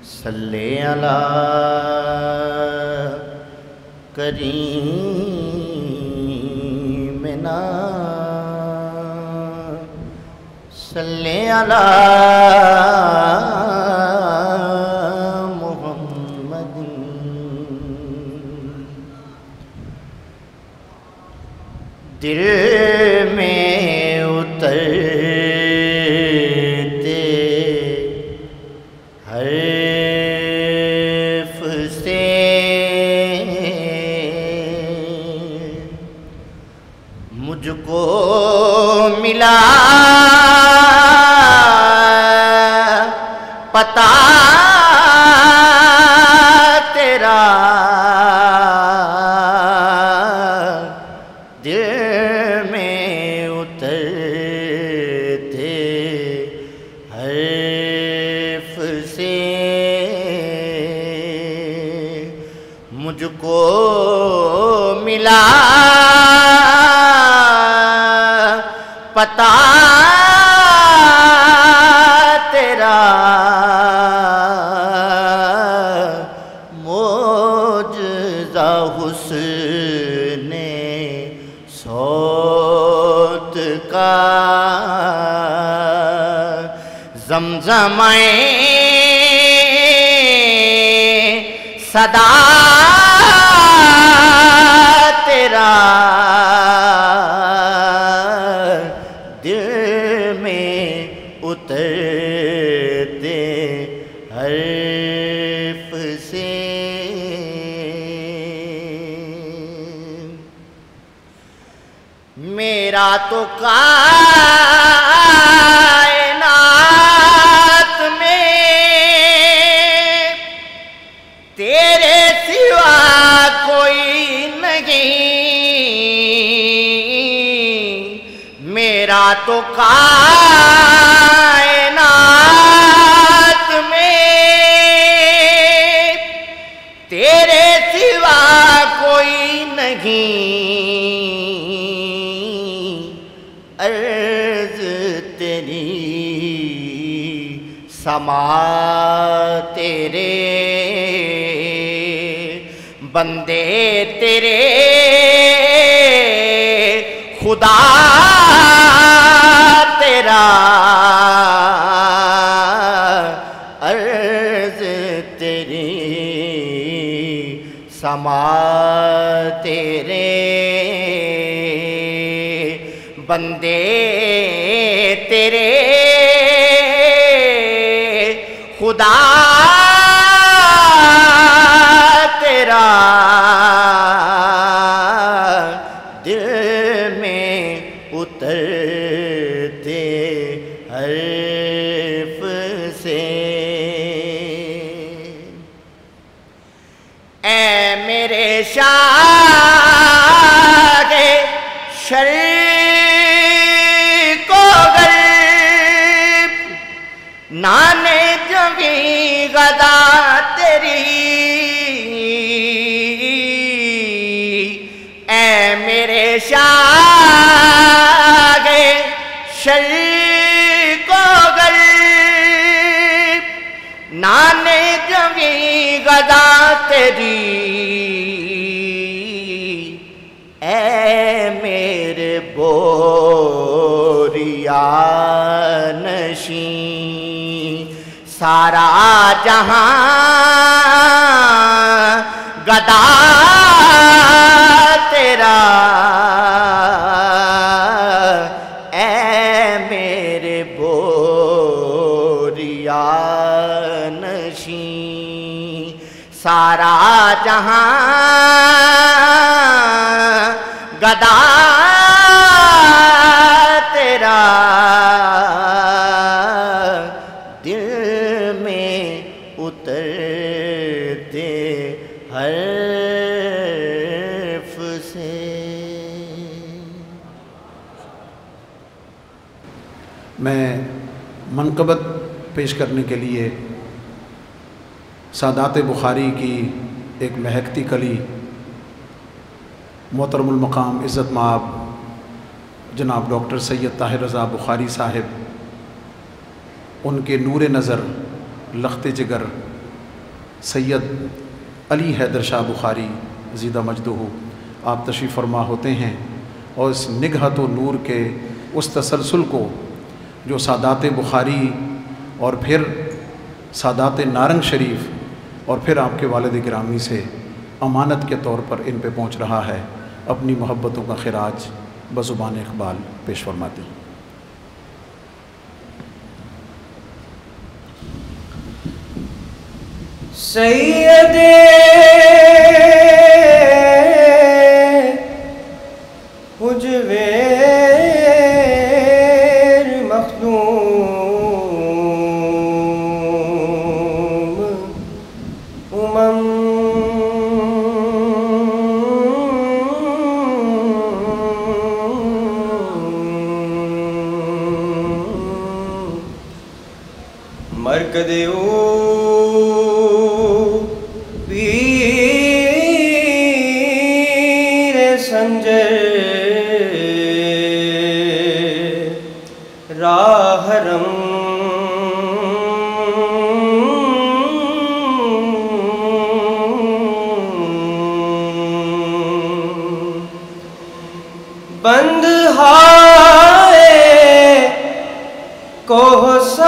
صلی علی کریمنا صلی علی محمد دل میں اترتے حرف سے مجھ کو ملا پتہ تیرا دل میں اترتے حرف سے مجھ کو ملا پتہ تیرا معجزہ حسن صوت کا زمزمیں صدا تیرا دل میں اترتے حرف سے میرا تو کائنات میں تیرے سوا کوئی نہیں میرا تو کائنات میں تیرے سوا کوئی نہیں عرض تیری سما تیرے بندے تیرے خدا تیرا عرض تیری سما تیرے بندے تیرے خدا تیرا دل میں اترتے حرف سے اے میرے شاہ شریک و غریب نانے جمی غدا تیری اے میرے شاہ شریک و غریب نانے جمی غدا تیری اے میرے بوریا نشین سارا جہاں گدا تیرا اے میرے بوریا نشین سارا جہاں گدا تیرا دل میں اترتے حرف سے میں منقبت پیش کرنے کے لیے سادات بخاری کی ایک مہکتی کلی محترم المقام عزت مآب جناب ڈاکٹر سید طاہر رضا بخاری صاحب، ان کے نور نظر، لخت جگر سید علی حیدر شاہ بخاری زیدہ مجدہ آپ تشریف فرما ہوتے ہیں، اور اس نگہت و نور کے اس تسلسل کو جو سادات بخاری اور پھر سادات نارنگ شریف اور پھر آپ کے والد گرامی سے امانت کے طور پر ان پہ پہنچ رہا ہے، اپنی محبتوں کا خراج بزبان اقبال پیش فرماتے ہیں۔ سید حجویر مخدوم مرکد پیر سنجر راہرم بند ہائے کوثر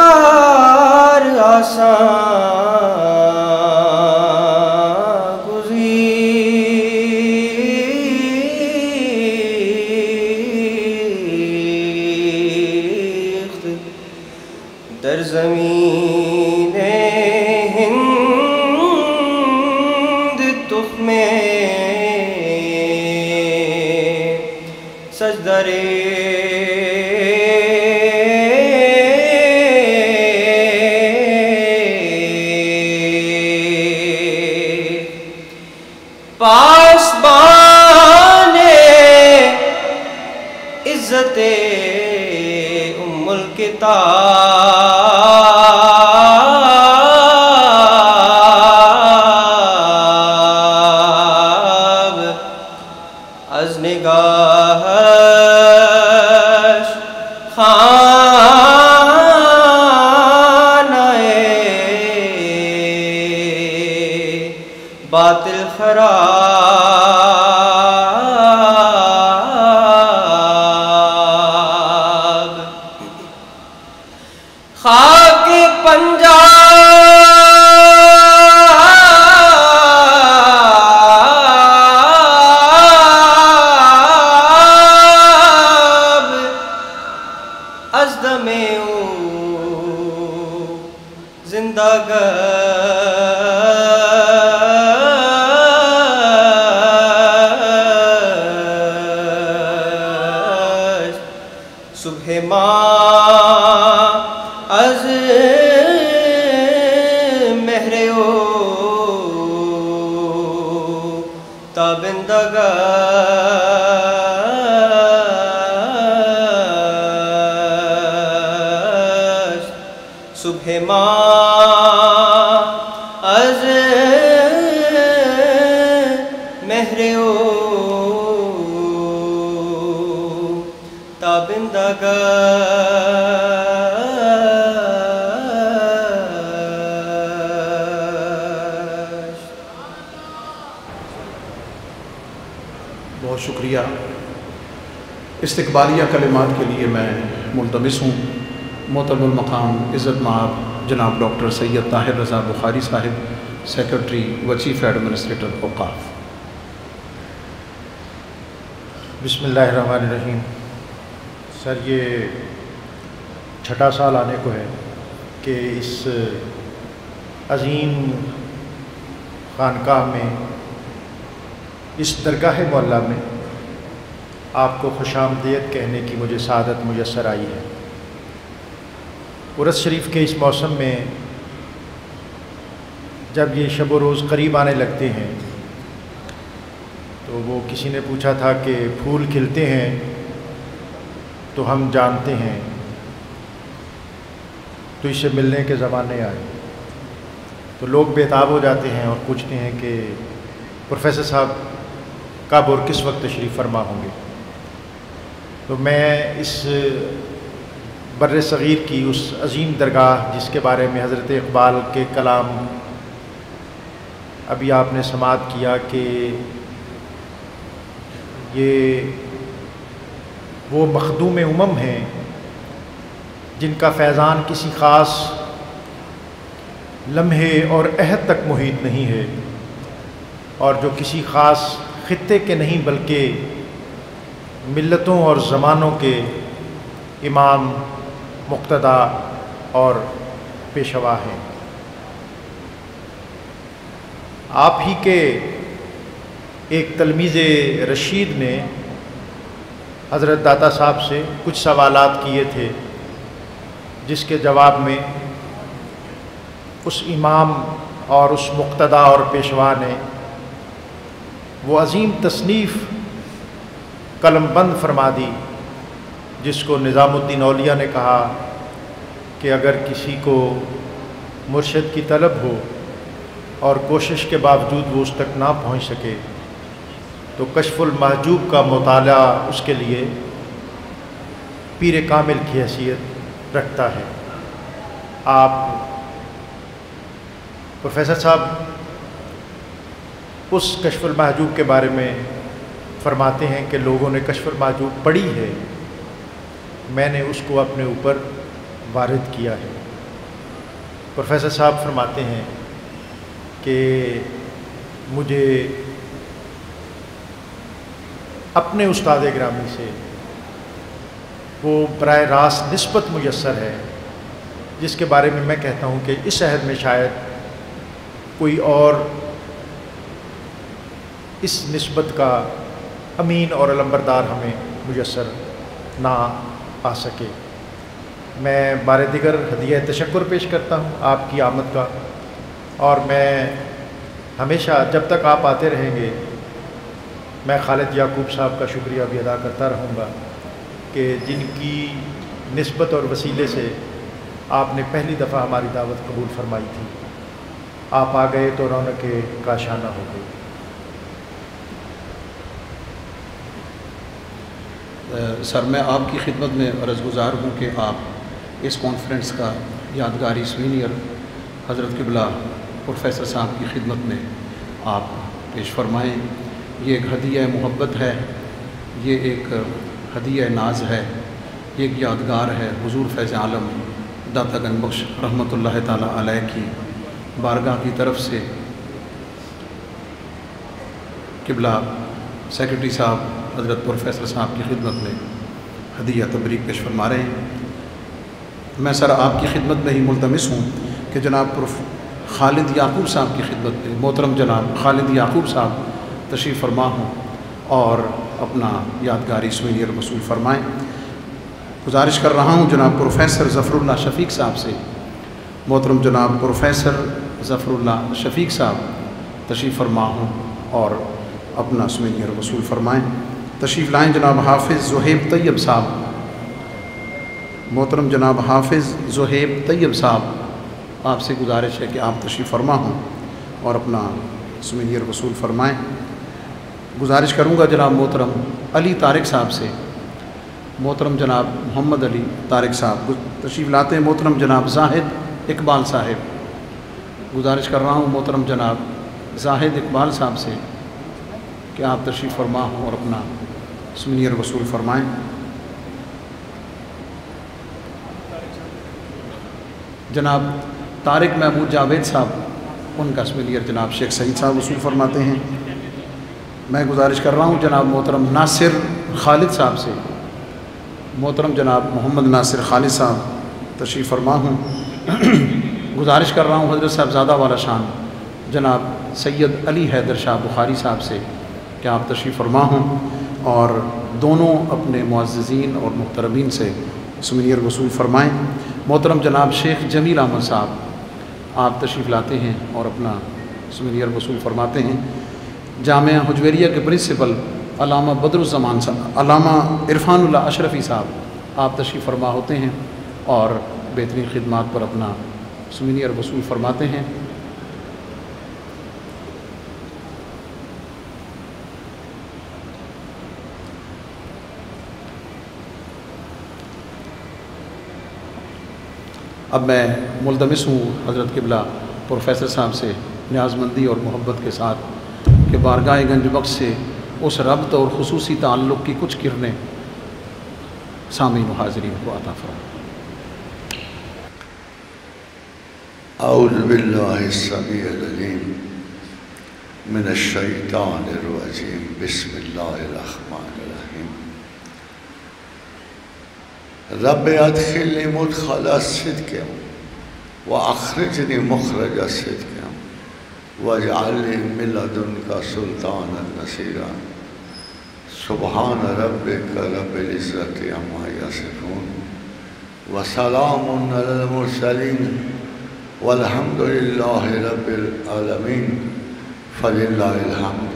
آساں گزیخت در زمین ہند تخم سجدہ پاسبان عزت ام الکتاب از نگاهش خانه باطل خراب خاک پنجاب از دم او زندہ صبح ماں از مہر او تابندہ گشت صبح ماں از مہر او تابندہ گشت۔ بہت شکریہ۔ استقبالیہ کلمات کے لیے میں ملتمس ہوں محترم المقام عزت مآب جناب ڈاکٹر سید طاہر رضا بخاری صاحب، سیکرٹری و چیف ایڈمنسٹریٹر اوقاف۔ بسم اللہ الرحمن الرحیم۔ سر، یہ چھٹا سال آنے کو ہے کہ اس عظیم خانقاہ میں، اس درگاہ معلیٰ میں آپ کو خوش آمدید کہنے کی مجھے سعادت میسر آئی ہے۔ عرس شریف کے اس موسم میں جب یہ شب و روز قریب آنے لگتے ہیں تو وہ کسی نے پوچھا تھا کہ پھول کھلتے ہیں تو ہم جانتے ہیں، تو اس سے ملنے کے زمانے آئے، تو لوگ بےتاب ہو جاتے ہیں اور پوچھتے ہیں کہ پروفیسر صاحب کب اور کس وقت تشریف فرما ہوں گے۔ تو میں اس بر صغیر کی اس عظیم درگاہ جس کے بارے میں حضرت اقبال کے کلام ابھی آپ نے سماعت کیا کہ یہ وہ مخدوم امم ہیں جن کا فیضان کسی خاص لمحے اور عہد تک محیط نہیں ہے، اور جو کسی خاص خطے کے نہیں بلکہ ملتوں اور زمانوں کے امام، مقتدا اور پیشوا ہیں۔ آپ ہی کے ایک تلمیذ رشید نے حضرت داتا صاحب سے کچھ سوالات کیے تھے، جس کے جواب میں اس امام اور اس مقتدا اور پیشوا نے وہ عظیم تصنیف قلم بند فرما دی، جس کو نظام الدین اولیاء نے کہا کہ اگر کسی کو مرشد کی طلب ہو اور کوشش کے باوجود وہ اس تک نہ پہنچ سکے تو کشف المحجوب کا مطالعہ اس کے لیے پیر کامل کی حیثیت رکھتا ہے۔ آپ پروفیسر صاحب اس کشف المحجوب کے بارے میں فرماتے ہیں کہ لوگوں نے کشف المحجوب پڑھی ہے، میں نے اس کو اپنے اوپر وارد کیا ہے۔ پروفیسر صاحب فرماتے ہیں کہ مجھے اپنے استاد گرامی سے وہ براہ راست نسبت میسر ہے، جس کے بارے میں کہتا ہوں کہ اس عہد میں شاید کوئی اور اس نسبت کا امین اور علمبردار ہمیں میسر نہ آ سکے۔ میں بار دیگر ہدیہ تشکر پیش کرتا ہوں آپ کی آمد کا، اور میں ہمیشہ جب تک آپ آتے رہیں گے میں خالد یعقوب صاحب کا شکریہ بھی ادا کرتا رہوں گا کہ جن کی نسبت اور وسیلے سے آپ نے پہلی دفعہ ہماری دعوت قبول فرمائی تھی۔ آپ آ گئے تو رونق کاشانہ ہو گئی۔ سر، میں آپ کی خدمت میں عرض گزار ہوں کہ آپ اس کانفرنس کا یادگاری سوینئر حضرت قبلہ پروفیسر صاحب کی خدمت میں آپ پیش فرمائیں۔ یہ ایک ہدیہ محبت ہے، یہ ایک ہدیہ ناز ہے، یہ ایک یادگار ہے حضور فیض عالم داتا گنج بخش رحمۃ اللہ تعالیٰ علیہ کی بارگاہ کی طرف سے قبلہ سیکرٹری صاحب حضرت پروفیسر صاحب کی خدمت میں ہدیہ تبریک پیش فرما رہے ہیں۔ میں سر آپ کی خدمت میں ہی ملتمس ہوں کہ جناب خالد یعقوب صاحب کی خدمت میں محترم جناب خالد یعقوب صاحب تشریف فرما ہوں اور اپنا یادگاری سوینئر وصول فرمائیں۔ گزارش کر رہا ہوں جناب پروفیسر ظفر اللہ شفیق صاحب سے، محترم جناب پروفیسر ظفر اللہ شفیق صاحب تشریف فرما ہوں اور اپنا سوینئر وصول فرمائیں۔ تشریف لائیں جناب حافظ زہیب طیب صاحب، محترم جناب حافظ زہیب طیب صاحب، آپ سے گزارش ہے کہ آپ تشریف فرما ہوں اور اپنا سوینئر وصول فرمائیں۔ گزارش کروں گا جناب محترم علی طارق صاحب سے، محترم جناب محمد علی طارق صاحب تشریف لاتے ہیں۔ محترم جناب زاہد اقبال صاحب، گزارش کر رہا ہوں محترم جناب زاہد اقبال صاحب سے کہ آپ تشریف فرما ہوں اور اپنا سوینئر وصول فرمائیں۔ جناب طارق محمود جاوید صاحب، ان کا سوینئر جناب شیخ سعید صاحب وصول فرماتے ہیں۔ میں گزارش کر رہا ہوں جناب محترم ناصر خالد صاحب سے، محترم جناب محمد ناصر خالد صاحب تشریف فرما ہوں۔ گزارش کر رہا ہوں حضرت صاحبزادہ والا شان جناب سید علی حیدر شاہ بخاری صاحب سے کہ آپ تشریف فرما ہوں اور دونوں اپنے معززین اور محترمین سے سوینئر وصول فرمائیں۔ محترم جناب شیخ جمیل احمد صاحب، آپ تشریف لاتے ہیں اور اپنا سوینئر وصول فرماتے ہیں۔ جامعہ حجویریہ کے پرنسپل علامہ بدر الزمان صاحب، علامہ عرفان اللہ اشرفی صاحب، آپ تشریف فرما ہوتے ہیں اور بہترین خدمات پر اپنا سوینئر وصول فرماتے ہیں۔ اب میں ملتمس ہوں حضرت قبلہ پروفیسر صاحب سے نیازمندی اور محبت کے ساتھ کہ بارگاہ گنج بخش سے اس ربط اور خصوصی تعلق کی کچھ کرنیں سامعین و حاضرین کو عطا فرمائیں۔ اعوذ باللہ السمیع العلیم من الشیطان الرجیم، بسم اللہ الرحمن الرحیم۔ رب ادخلنی مدخل صدق واخرجنی مخرج صدق واجعل لی من لدنک سلطانا نصیرا۔ سبحان ربک رب العزت عما یصفون وسلام علی المرسلین والحمد للہ رب العالمین۔ فللہ الحمد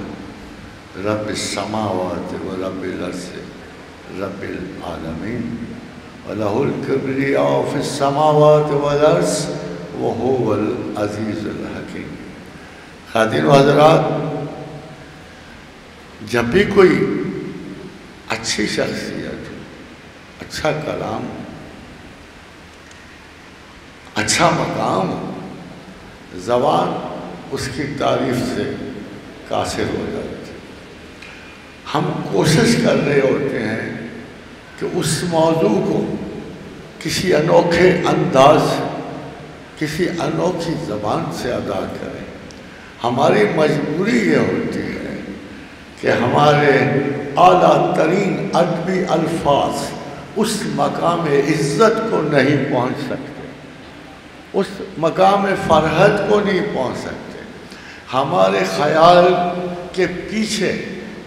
رب السماوات ورب الارض رب العالمین وَلَهُ الْكِبْرِيَاءُ فِي السَّمَاوَاتِ وَالْأَرْضِ وَهُوَ الْعَزِيزُ الْحَكِيمُ۔ خواتین و حضرات، جب بھی کوئی اچھی شخصیت، اچھا کلام، اچھا مقام، زبان اس کی تعریف سے قاصر ہو جاتی ہے۔ ہم کوشش کر رہے ہوتے ہیں کہ اس موضوع کو کسی انوکھے انداز سے، کسی انوکھی زبان سے ادا کریں۔ ہماری مجبوری یہ ہوتی ہے کہ ہمارے اعلیٰ ترین ادبی الفاظ اس مقام عزت کو نہیں پہنچ سکتے، اس مقام فرحت کو نہیں پہنچ سکتے۔ ہمارے خیال کے پیچھے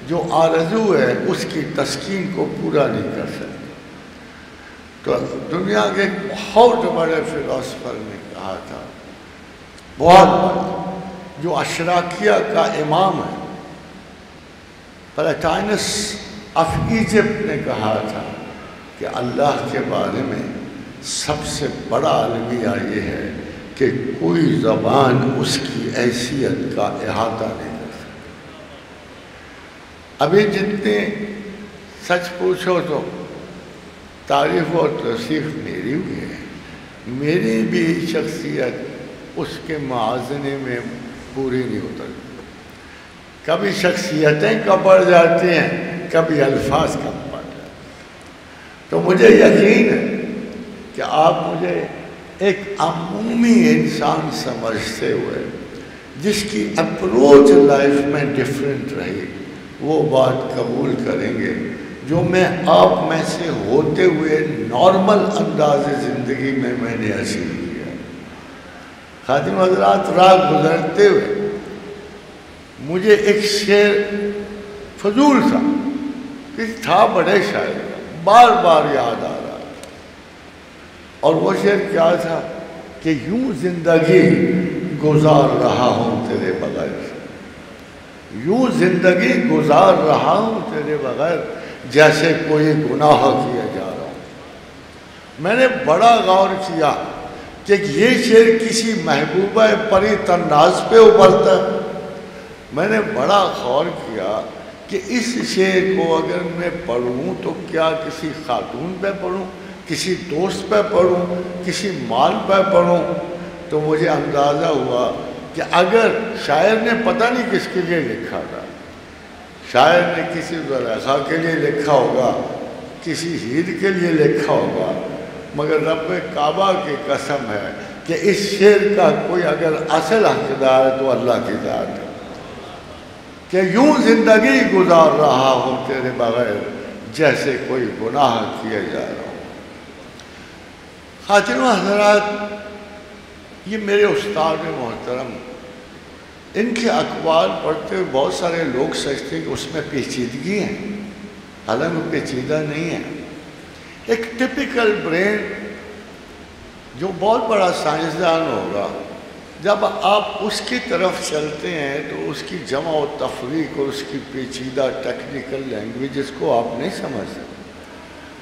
جو آرزو ہے اس کی تسکین کو پورا نہیں کر سکتے۔ تو دنیا کے ایک بہت بڑے فلاسفر نے کہا تھا، بہت بڑا، جو اشراقیہ کا امام ہے، پلاٹینس آف ایجپٹ نے کہا تھا کہ اللہ کے بارے میں سب سے بڑا المیہ یہ ہے کہ کوئی زبان اس کی حیثیت کا احاطہ نہیں کر سکتی۔ ابھی جتنے سچ پوچھو تو تعریف اور توصیف میری ہوئی ہے، میری بھی شخصیت اس کے موازنے میں پوری نہیں اترتی۔ کبھی شخصیتیں کم پڑ جاتی ہیں، کبھی الفاظ کم پڑ جاتے ہیں۔ تو مجھے یقین ہے کہ آپ مجھے ایک عمومی انسان سمجھتے ہوئے جس کی اپروچ لائف میں ڈیفرنٹ رہی، وہ بات قبول کریں گے جو میں آپ میں سے ہوتے ہوئے نارمل انداز زندگی میں نے حاصل کیا۔ خادم حضرات، راہ گزرتے ہوئے مجھے ایک شعر فضول تھا، تھا بڑے شاعر، بار بار یاد آ رہا، اور وہ شعر کیا تھا کہ یوں زندگی گزار رہا ہوں تیرے بغیر، یوں زندگی گزار رہا ہوں تیرے بغیر جیسے کوئی گناہ کیا جا رہا ہوں۔ میں نے بڑا غور کیا کہ یہ شعر کسی محبوبہ پری طناز پہ ابھرتا ہے۔ میں نے بڑا غور کیا کہ اس شعر کو اگر میں پڑھوں تو کیا کسی خاتون پہ پڑھوں، کسی دوست پہ پڑھوں، کسی مال پہ پڑھوں؟ تو مجھے اندازہ ہوا کہ اگر شاعر نے پتہ نہیں کس کے لیے لکھا تھا، شاعر نے کسی زلیخا کے لیے لکھا ہوگا، کسی ہیر کے لیے لکھا ہوگا، مگر رب کعبہ کی قسم ہے کہ اس شعر کا کوئی اگر اصل حقدار ہے تو اللہ کی ذات ہے، کہ یوں زندگی گزار رہا ہوں تیرے بغیر جیسے کوئی گناہ کیے جا رہا ہوں۔ خاتون و حضرات، یہ میرے استاد محترم، ان کے اقوال پڑھتے ہوئے بہت سارے لوگ سمجھتے ہیں کہ اس میں پیچیدگی ہے، حالانکہ وہ پیچیدہ نہیں ہے۔ ایک ٹپیکل برین جو بہت بڑا سائنسدان ہوگا، جب آپ اس کی طرف چلتے ہیں تو اس کی جمع و تفریق اور اس کی پیچیدہ ٹیکنیکل لینگویجز کو آپ نہیں سمجھ سکتے۔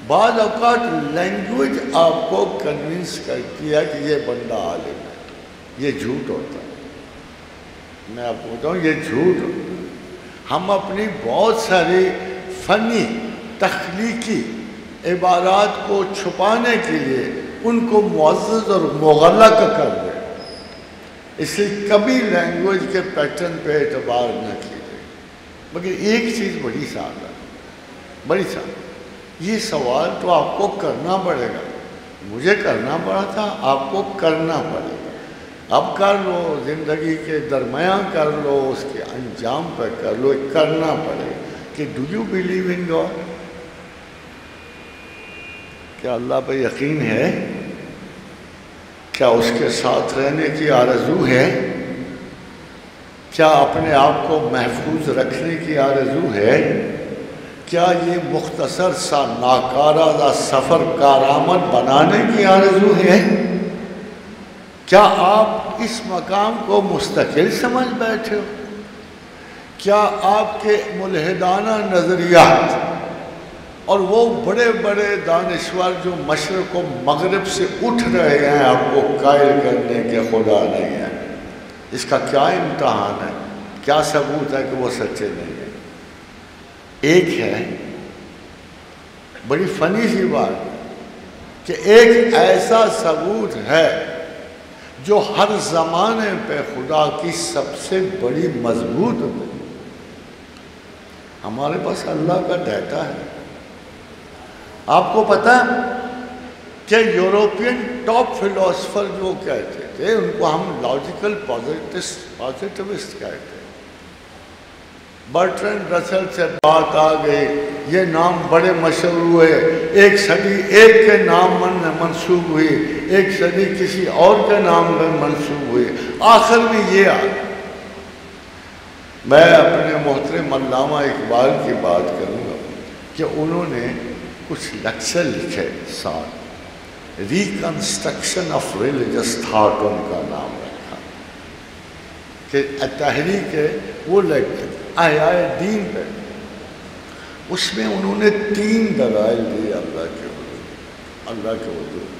بعض اوقات لینگویج آپ کو کنونس کرتی ہے کہ یہ بندہ عالم ہے، یہ جھوٹ ہوتا ہے۔ میں آپ کو بتاؤں، یہ جھوٹ ہوتا ہے۔ ہم اپنی بہت ساری فنی تخلیقی عبارات کو چھپانے کے لیے ان کو معزز اور مغلق کر دیں۔ اس لیے کبھی لینگویج کے پیٹرن پہ اعتبار نہ کیجیے، مگر ایک چیز بڑی سادہ، بڑی سادہ، یہ سوال تو آپ کو کرنا پڑے گا، مجھے کرنا پڑا تھا، آپ کو کرنا پڑے گا۔ اب کر لو، زندگی کے درمیان کر لو، اس کے انجام پہ کر لو، کرنا پڑے گا کہ do you believe in God? کیا اللہ پہ یقین ہے؟ کیا اس کے ساتھ رہنے کی آرزو ہے؟ کیا اپنے آپ کو محفوظ رکھنے کی آرزو ہے؟ کیا یہ مختصر سا ناکارہ سفر کارآمد بنانے کی آرزو ہے؟ کیا آپ اس مقام کو مستقل سمجھ بیٹھے ہو؟ کیا آپ کے ملحدانہ نظریات اور وہ بڑے بڑے دانشور جو مشرق و مغرب سے اٹھ رہے ہیں آپ کو قائل کرنے کے خدا نہیں ہے، اس کا کیا امتحان ہے؟ کیا ثبوت ہے کہ وہ سچے نہیں ہیں؟ ایک ہے بڑی فنی سی بات کہ ایک ایسا ثبوت ہے جو ہر زمانے پہ خدا کی سب سے بڑی مضبوط ہے۔ ہمارے پاس اللہ کا ڈیٹا ہے۔ آپ کو پتہ ہے کہ یوروپین ٹاپ فلاسفر جو کہتے تھے ان کو ہم لاجیکل پازیٹیوسٹ کہتے ہیں۔ برٹرینڈ رسل سے بات آ گئی، یہ نام بڑے مشہور ہوئے، ایک صدی ایک کے نام منسوب ہوئی، ایک صدی کسی اور کے نام میں منسوب ہوئی، آخر میں یہ آ گئی۔ میں اپنے محترم علامہ اقبال کی بات کروں گا کہ انہوں نے کچھ لیکچر لکھے ساتھ، reconstruction of religious thought in کا نام رکھا، کہ تحریک وہ احیاء دین پہ۔ اس میں انہوں نے 3 دلائل دیے اللہ کے وجود،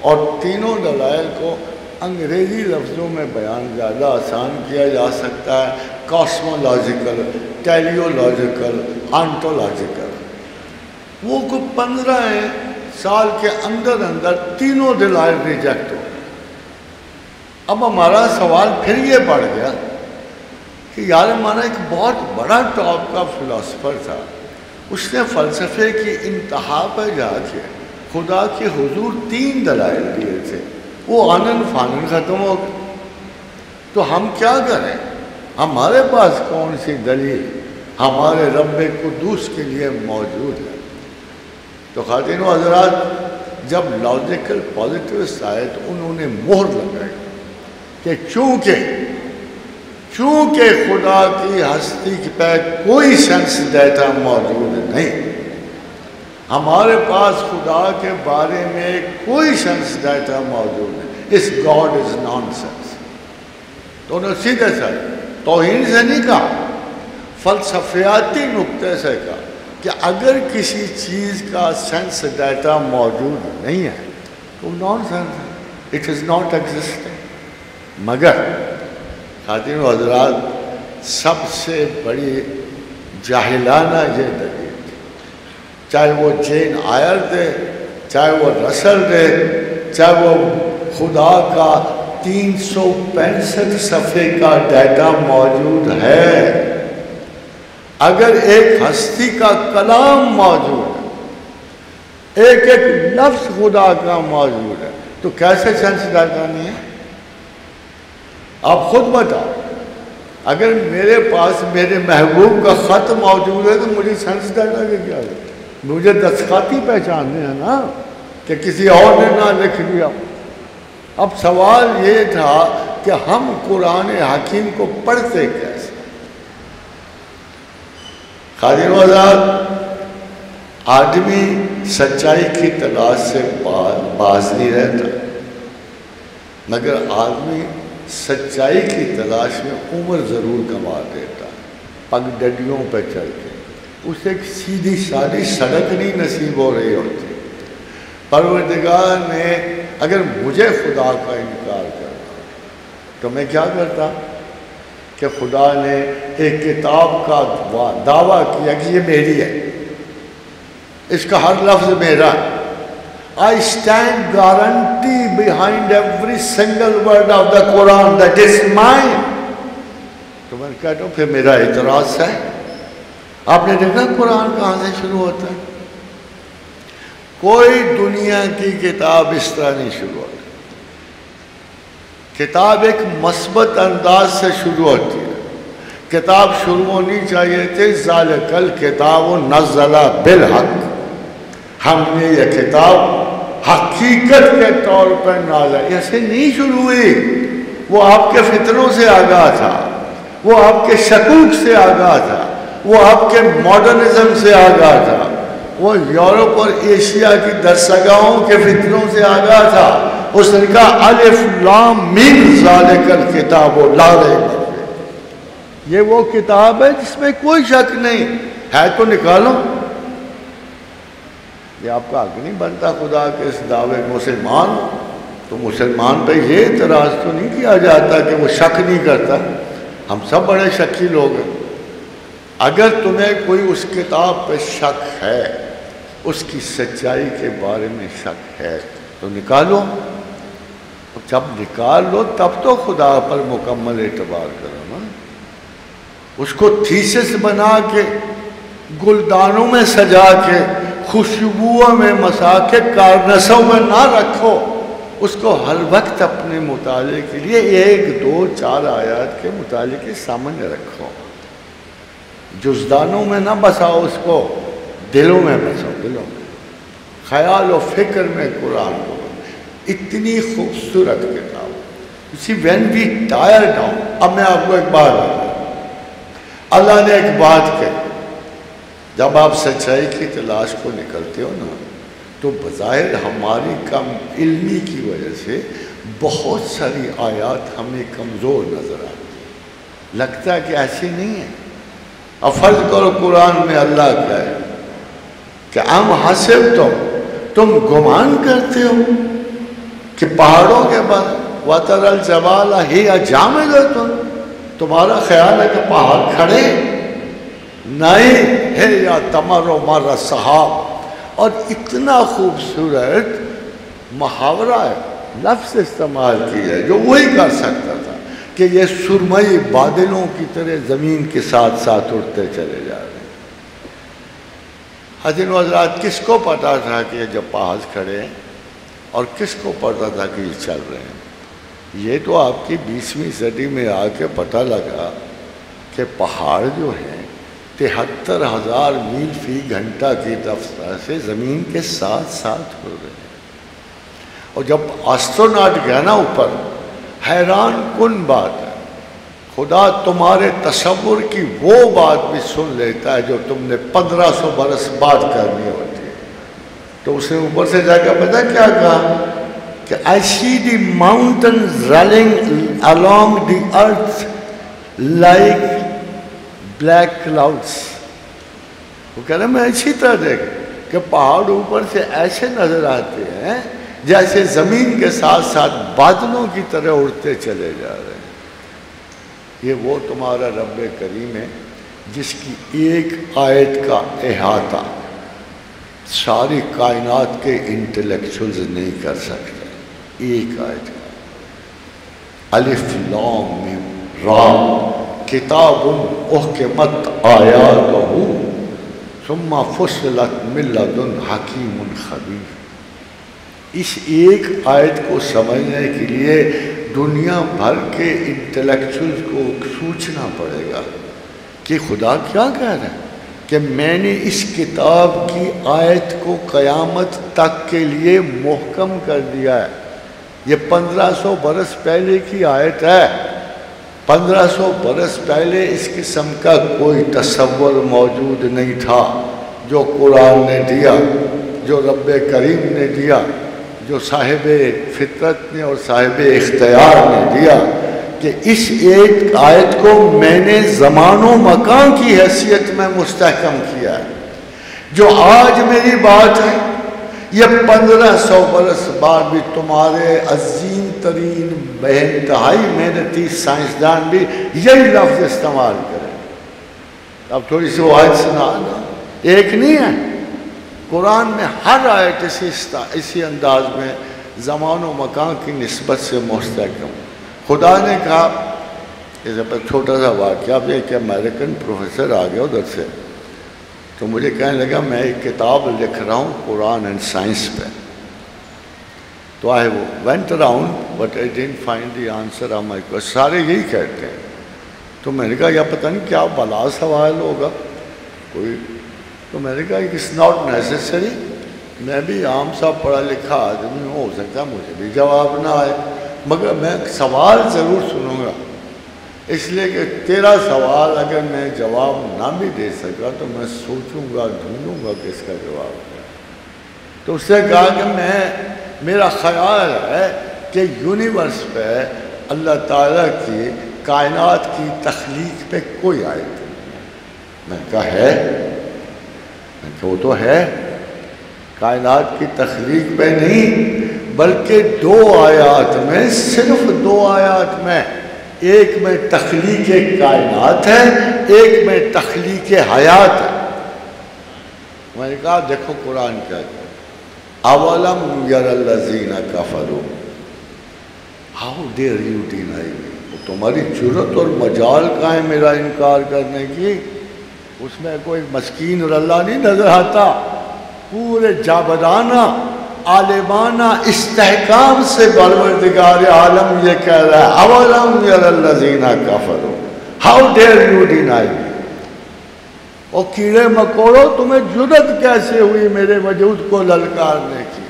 اور تینوں دلائل کو انگریزی لفظوں میں بیان زیادہ آسان کیا جا سکتا ہے، کاسمولوجیکل، ٹیلیولوجیکل، آنٹولوجیکل۔ وہ کو 15 سال کے اندر تینوں دلائل ریجیکٹ ہو۔ اب ہمارا سوال پھر یہ پڑ گیا کہ یار ہمارا ایک بہت بڑا ٹاپ کا فلاسفر تھا، اس نے فلسفے کی انتہا پہ جا کے خدا کے حضور 3 دلائل دیے تھے، وہ آنن فانن ختم ہو گئے۔ تو ہم کیا کریں؟ ہمارے پاس کون سی دلیل ہمارے رب قدوس کے لیے موجود ہے؟ تو خواتین و حضرات، جب لاجیکل پازیٹیوسٹ آئے تو انہوں نے مہر لگائی کہ چونکہ خدا کی ہستی پہ کوئی سینس ڈیٹا موجود نہیں، ہمارے پاس خدا کے بارے میں کوئی سینس ڈیٹا موجود نہیں، اس گاڈ از نان سینس۔ تو انہوں نے سیدھے سے توہین سے نہیں کہا، فلسفیاتی نقطے سے کہا کہ اگر کسی چیز کا سینس ڈیٹا موجود نہیں ہے تو نان سینس ہے، اٹ از ناٹ ایگزسٹنگ۔ مگر خواتین و حضرات، سب سے بڑی جاہلانہ یہ دلیل تھی، چاہے وہ جین آئر دے، چاہے وہ رسل دے، چاہے وہ خدا کا 365 صفحے کا ڈیٹا موجود ہے۔ اگر ایک ہستی کا کلام موجود ہے، ایک لفظ خدا کا موجود ہے، تو کیسے سینس ڈیٹا نہیں ہے؟ آپ خود بتاؤ، اگر میرے پاس میرے محبوب کا خط موجود ہے تو مجھے سینس ڈیٹا کی کیا ہے؟ مجھے دستخطی پہچاننے ہیں نا، کہ کسی اور نے نہ لکھ دیا۔ اب سوال یہ تھا کہ ہم قرآن حکیم کو پڑھتے کیسے؟ خواتین و حضرات، آدمی سچائی کی تلاش سے باز نہیں رہتا، مگر آدمی سچائی کی تلاش میں عمر ضرور گنوا دیتا، پگ ڈڈیوں پہ چل کے۔ اسے ایک سیدھی سادی سڑک نہیں نصیب ہو رہی ہوتی۔ پروردگار نے اگر مجھے خدا کا انکار کرنا تو میں کیا کرتا کہ خدا نے ایک کتاب کا دعویٰ کیا کہ یہ میری ہے، اس کا ہر لفظ میرا ہے۔ I stand guarantee behind every every single word of the Quran that is mine. تو میں کہتا ہوں پھر میرا اعتراض ہے. آپ نے دیکھا قرآن کہاں سے شروع ہوتا ہے؟ کوئی دنیا کی کتاب اس طرح نہیں شروع ہوتی. کتاب ایک مثبت انداز سے شروع ہوتی ہے. کتاب شروع ہونی چاہیے تھی ذالک الکتاب نزل بالحق. ہم نے یہ کتاب حقیقت کے طور پر نازل. ایسے نہیں شروع ہوئی. وہ آپ کے فتنوں سے آگاہ تھا, وہ آپ کے شکوک سے آگاہ تھا, وہ آپ کے ماڈرنزم سے آگاہ تھا, وہ یورپ اور ایشیا کی درسگاہوں کے فتنوں سے آگاہ تھا. اس نے کہا الف لام میم ذالک الکتاب لا ریب فیہ. یہ وہ کتاب ہے جس میں کوئی شک نہیں ہے, تو نکالو. یہ آپ کا حق نہیں بنتا خدا کے اس دعوے مسلمان. تو مسلمان پہ یہ اعتراض تو نہیں کیا جاتا کہ وہ شک نہیں کرتا. ہم سب بڑے شکی لوگ ہیں. اگر تمہیں کوئی اس کتاب پہ شک ہے, اس کی سچائی کے بارے میں شک ہے, تو نکالو. جب نکال لو تب تو خدا پر مکمل اعتبار کرو نا. اس کو تھیسس بنا کے, گلدانوں میں سجا کے, خوشبوؤں میں مسا کے, کارنسوں میں نہ رکھو. اس کو ہر وقت اپنے مطالعے کے لیے 1 2 4 آیات کے مطالعے کے سامنے رکھو. جزدانوں میں نہ بساؤ, اس کو دلوں میں بساؤ. دلوں میں خیال و فکر میں قرآن کو. اتنی خوبصورت کتاب. اسی وین وی ٹائر ڈاؤن. اب میں آپ کو ایک بات بتاؤں. اللہ نے ایک بات کہی, جب آپ سچائی کی تلاش کو نکلتے ہو نا, تو بظاہر ہماری کم علمی کی وجہ سے بہت ساری آیات ہمیں کمزور نظر آتی. لگتا ہے کہ ایسی نہیں ہے. اب فرض کرو قرآن میں اللہ کہے کہ ام حسبتم, تم گمان کرتے ہو کہ پہاڑوں کے بعد وَتَرَى الْجَبَالَ هِيَ جَامِدَةٌ, تمہارا خیال ہے کہ پہاڑ کھڑے نہیں ہے, یا تَمَرُّ مَرَّ السَّحَابِ. اور اتنا خوبصورت محاورہ ہے, لفظ استعمال کیا ہے جو وہی کر سکتا تھا, کہ یہ سرمئی بادلوں کی طرح زمین کے ساتھ ساتھ اڑتے چلے جا رہے ہیں. حضرت حضرات, کس کو پتا تھا کہ یہ جب پہاڑ کھڑے ہیں, اور کس کو پتا تھا کہ یہ چل رہے ہیں؟ یہ تو آپ کی 20ویں صدی میں آ کے پتہ لگا کہ پہاڑ جو ہیں 73,000 میل فی گھنٹہ کی رفتار سے زمین کے ساتھ ساتھ ہو رہے ہیں. اور جب آسٹروناٹ گیا نا اوپر, حیران کن بات ہے, خدا تمہارے تصور کی وہ بات بھی سن لیتا ہے جو تم نے 1500 برس بعد کرنی ہوتی ہے. تو اس نے اوپر سے جا کے پتہ کیا کہا کہ I see the mountains running along the earth like black clouds. وہ کہہ رہے ہیں میں اچھی طرح دیکھ کہ پہاڑ اوپر سے ایسے نظر آتے ہیں جیسے زمین کے ساتھ ساتھ بادلوں کی طرح اڑتے چلے جا رہے ہیں. یہ وہ تمہارا رب کریم ہے جس کی ایک آیت کا احاطہ ساری کائنات کے انٹلیکچوئلز نہیں کر سکتے. ایک آیت کا الف لام میم را کتاب احکمت آیاتہ ثم فصلت من لدن حکیم خبیر. اس ایک آیت کو سمجھنے کے لیے دنیا بھر کے انٹلیکچوئلز کو سوچنا پڑے گا کہ خدا کیا کہہ رہا ہے, کہ میں نے اس کتاب کی آیت کو قیامت تک کے لیے محکم کر دیا ہے. یہ 1500 برس پہلے کی آیت ہے. 1500 برس پہلے اس قسم کا کوئی تصور موجود نہیں تھا جو قرآن نے دیا, جو رب کریم نے دیا, جو صاحب فطرت نے اور صاحب اختیار نے دیا, کہ اس ایک آیت کو میں نے زمان و مکان کی حیثیت میں مستحکم کیا ہے. جو آج میری بات ہے یہ 1500 برس بعد بھی تمہارے عظیم ترین بے انتہائی محنتی سائنسدان بھی یہی لفظ استعمال کریں. اب تھوڑی سی وہ آیت سنا, ایک نہیں ہے قرآن میں ہر آیت اسی انداز میں زمان و مکان کی نسبت سے مستحکم. خدا نے کہا، اس پر چھوٹا سا واقعہ بھی، کہ امریکن پروفیسر آ گیا ادھر سے، تو مجھے کہنے لگا میں ایک کتاب لکھ رہا ہوں قرآن اینڈ سائنس پہ. تو I went around but I didn't find the answer of my question. سارے یہی کہتے ہیں. تو میں نے کہا یا پتہ نہیں کیا بلا سوال ہوگا کوئی. تو میں نے کہا اٹس ناٹ نیسیسری، میں بھی عام سا پڑھا لکھا آدمی ہوں، ہو سکتا ہے مجھے بھی جواب نہ آئے، مگر میں سوال ضرور سنوں گا، اس لیے کہ تیرا سوال اگر میں جواب نہ بھی دے سکا تو میں سوچوں گا، ڈھونڈوں گا کہ اس کا جواب کیا. تو اس نے کہا کہ میرا خیال ہے کہ یونیورس پہ اللہ تعالیٰ کی کائنات کی تخلیق پہ کوئی آیت نہیں. میں کہا ہے، وہ تو ہے، کائنات کی تخلیق پہ نہیں بلکہ 2 آیات میں، صرف 2 آیات میں، ایک میں تخلیق کائنات ہے، ایک میں تخلیق حیات ہے. میں نے کہا دیکھو قرآن کیا ہے، اولم یر الذین کفروا ہاؤ ڈیئر یو ڈینائی می. تمہاری جرت اور مجال کہاں ہے میرا انکار کرنے کی؟ اس میں کوئی مسکین اور اللہ نہیں نظر آتا، پورے جابرانہ عالمانہ استحکام سے پروردگار عالم یہ کہہ رہا ہے اولم یر الذین کفروا ہاؤ ڈیئر یو ڈینائی می. اور کیڑے مکوڑوں تمہیں جرت کیسے ہوئی میرے وجود کو للکارنے کی؟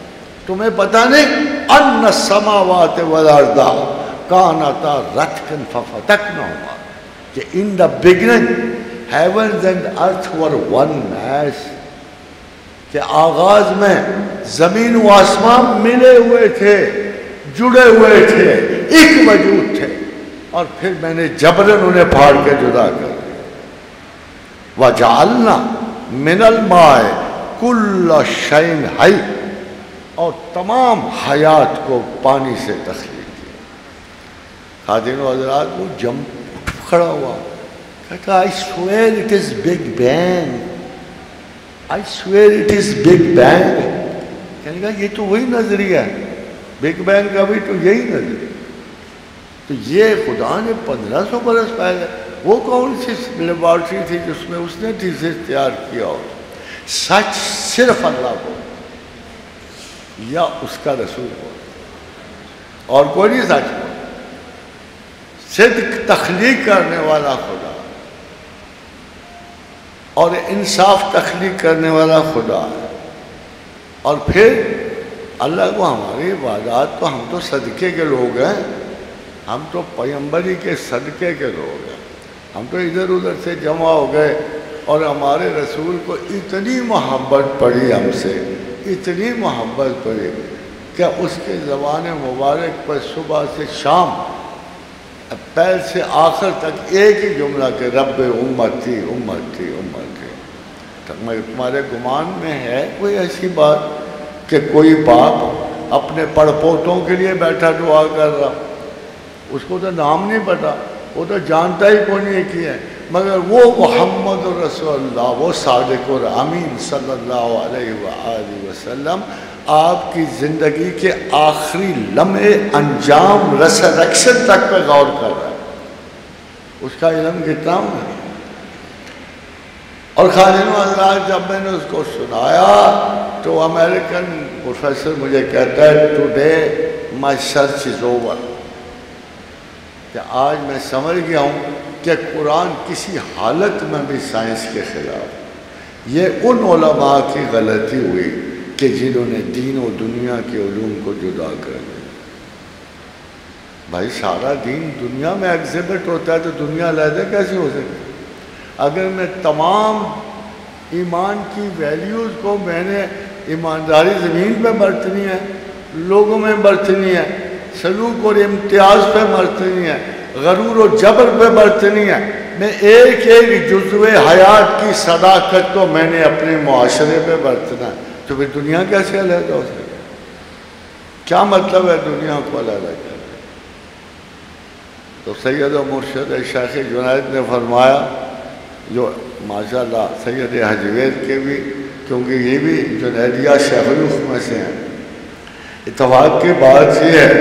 تمہیں پتہ نہیں ان السماوات والارض کانتا رتقا ففتقناہما، کہ in the beginning heavens and earth were one mass، کہ آغاز میں زمین و آسمان ملے ہوئے تھے، جڑے ہوئے تھے، ایک وجود تھے، اور پھر میں نے جبراً انہیں پھاڑ کے جدا کر دیا. وَجَعَلْنَا مِنَ الْمَاءِ كُلَّ شَيْءٍ حَيٍّ، اور تمام حیات کو پانی سے تخلیق کیا. خادم و حضرات وہ جم کھڑا ہوا، کہتا I swear it is Big Bang، I swear it is Big Bang. کہنے کہا یہ تو وہی نظریہ ہے، بگ بینگ کا بھی تو یہی نظریہ. تو یہ خدا نے 1500 برس پہلے، وہ کون سی لیبارٹری تھی جس میں اس نے تھیسس تیار کیا ہو؟ سچ صرف اللہ کو یا اس کا رسول کو، اور کوئی نہیں سچ کو. صدق تخلیق کرنے والا خدا اور انصاف تخلیق کرنے والا خدا ہے. اور پھر اللہ کو ہماری عبادات، تو ہم تو صدقے کے لوگ ہیں، ہم تو پیغمبری کے صدقے کے لوگ ہیں. ہم تو ادھر ادھر سے جمع ہو گئے اور ہمارے رسول کو اتنی محبت پڑی، ہم سے اتنی محبت پڑی کہ اس کے زبان مبارک پر صبح سے شام، پہل سے آخر تک ایک ہی جملہ کہ رب امتی امتی امتی. تمہارے گمان میں ہے کوئی ایسی بات کہ کوئی باپ اپنے پڑ پوتوں کے لیے بیٹھا دعا کر رہا؟ اس کو تو نام نہیں پتا، وہ تو جانتا ہی کوئی نہیں کی ہے، مگر وہ محمد رسول اللہ، وہ صادق اور امین صلی اللہ علیہ وآلہ وسلم آپ کی زندگی کے آخری لمحے انجام ریسریکشن تک پہ غور کر رہا ہے. اس کا علم کتنا ہے. اور خادم حضرات جب میں نے اس کو سنایا تو امریکن پروفیسر مجھے کہتا ہے today my search is over, کہ آج میں سمجھ گیا ہوں کہ قرآن کسی حالت میں بھی سائنس کے خلاف. یہ ان علماء کی غلطی ہوئی کہ جنہوں نے دین و دنیا کے علوم کو جدا کر دیا. بھائی سارا دین دنیا میں ایگزیبٹ ہوتا ہے تو دنیا علیحدہ کیسے ہو سکتی؟ اگر میں تمام ایمان کی ویلیوز کو میں نے ایمانداری زمین پہ برتنی ہے، لوگوں میں برتنی ہے، سلوک اور امتیاز پہ برتنی ہے، غرور و جبر پہ برتنی ہے، میں ایک ایک جزو حیات کی صداقت کو میں نے اپنے معاشرے پہ برتنا ہے، تو پھر دنیا کیسے علیحدہ ہو سکے؟ کیا مطلب ہے دنیا کو علیحدہ کرنے؟ تو سید و مرشد شیخ جنید نے فرمایا، جو ماشاءاللہ سید حجویر کے بھی، کیونکہ یہ بھی جنیدیہ شیخ میں سے ہیں، اتفاق کی بات یہ ہے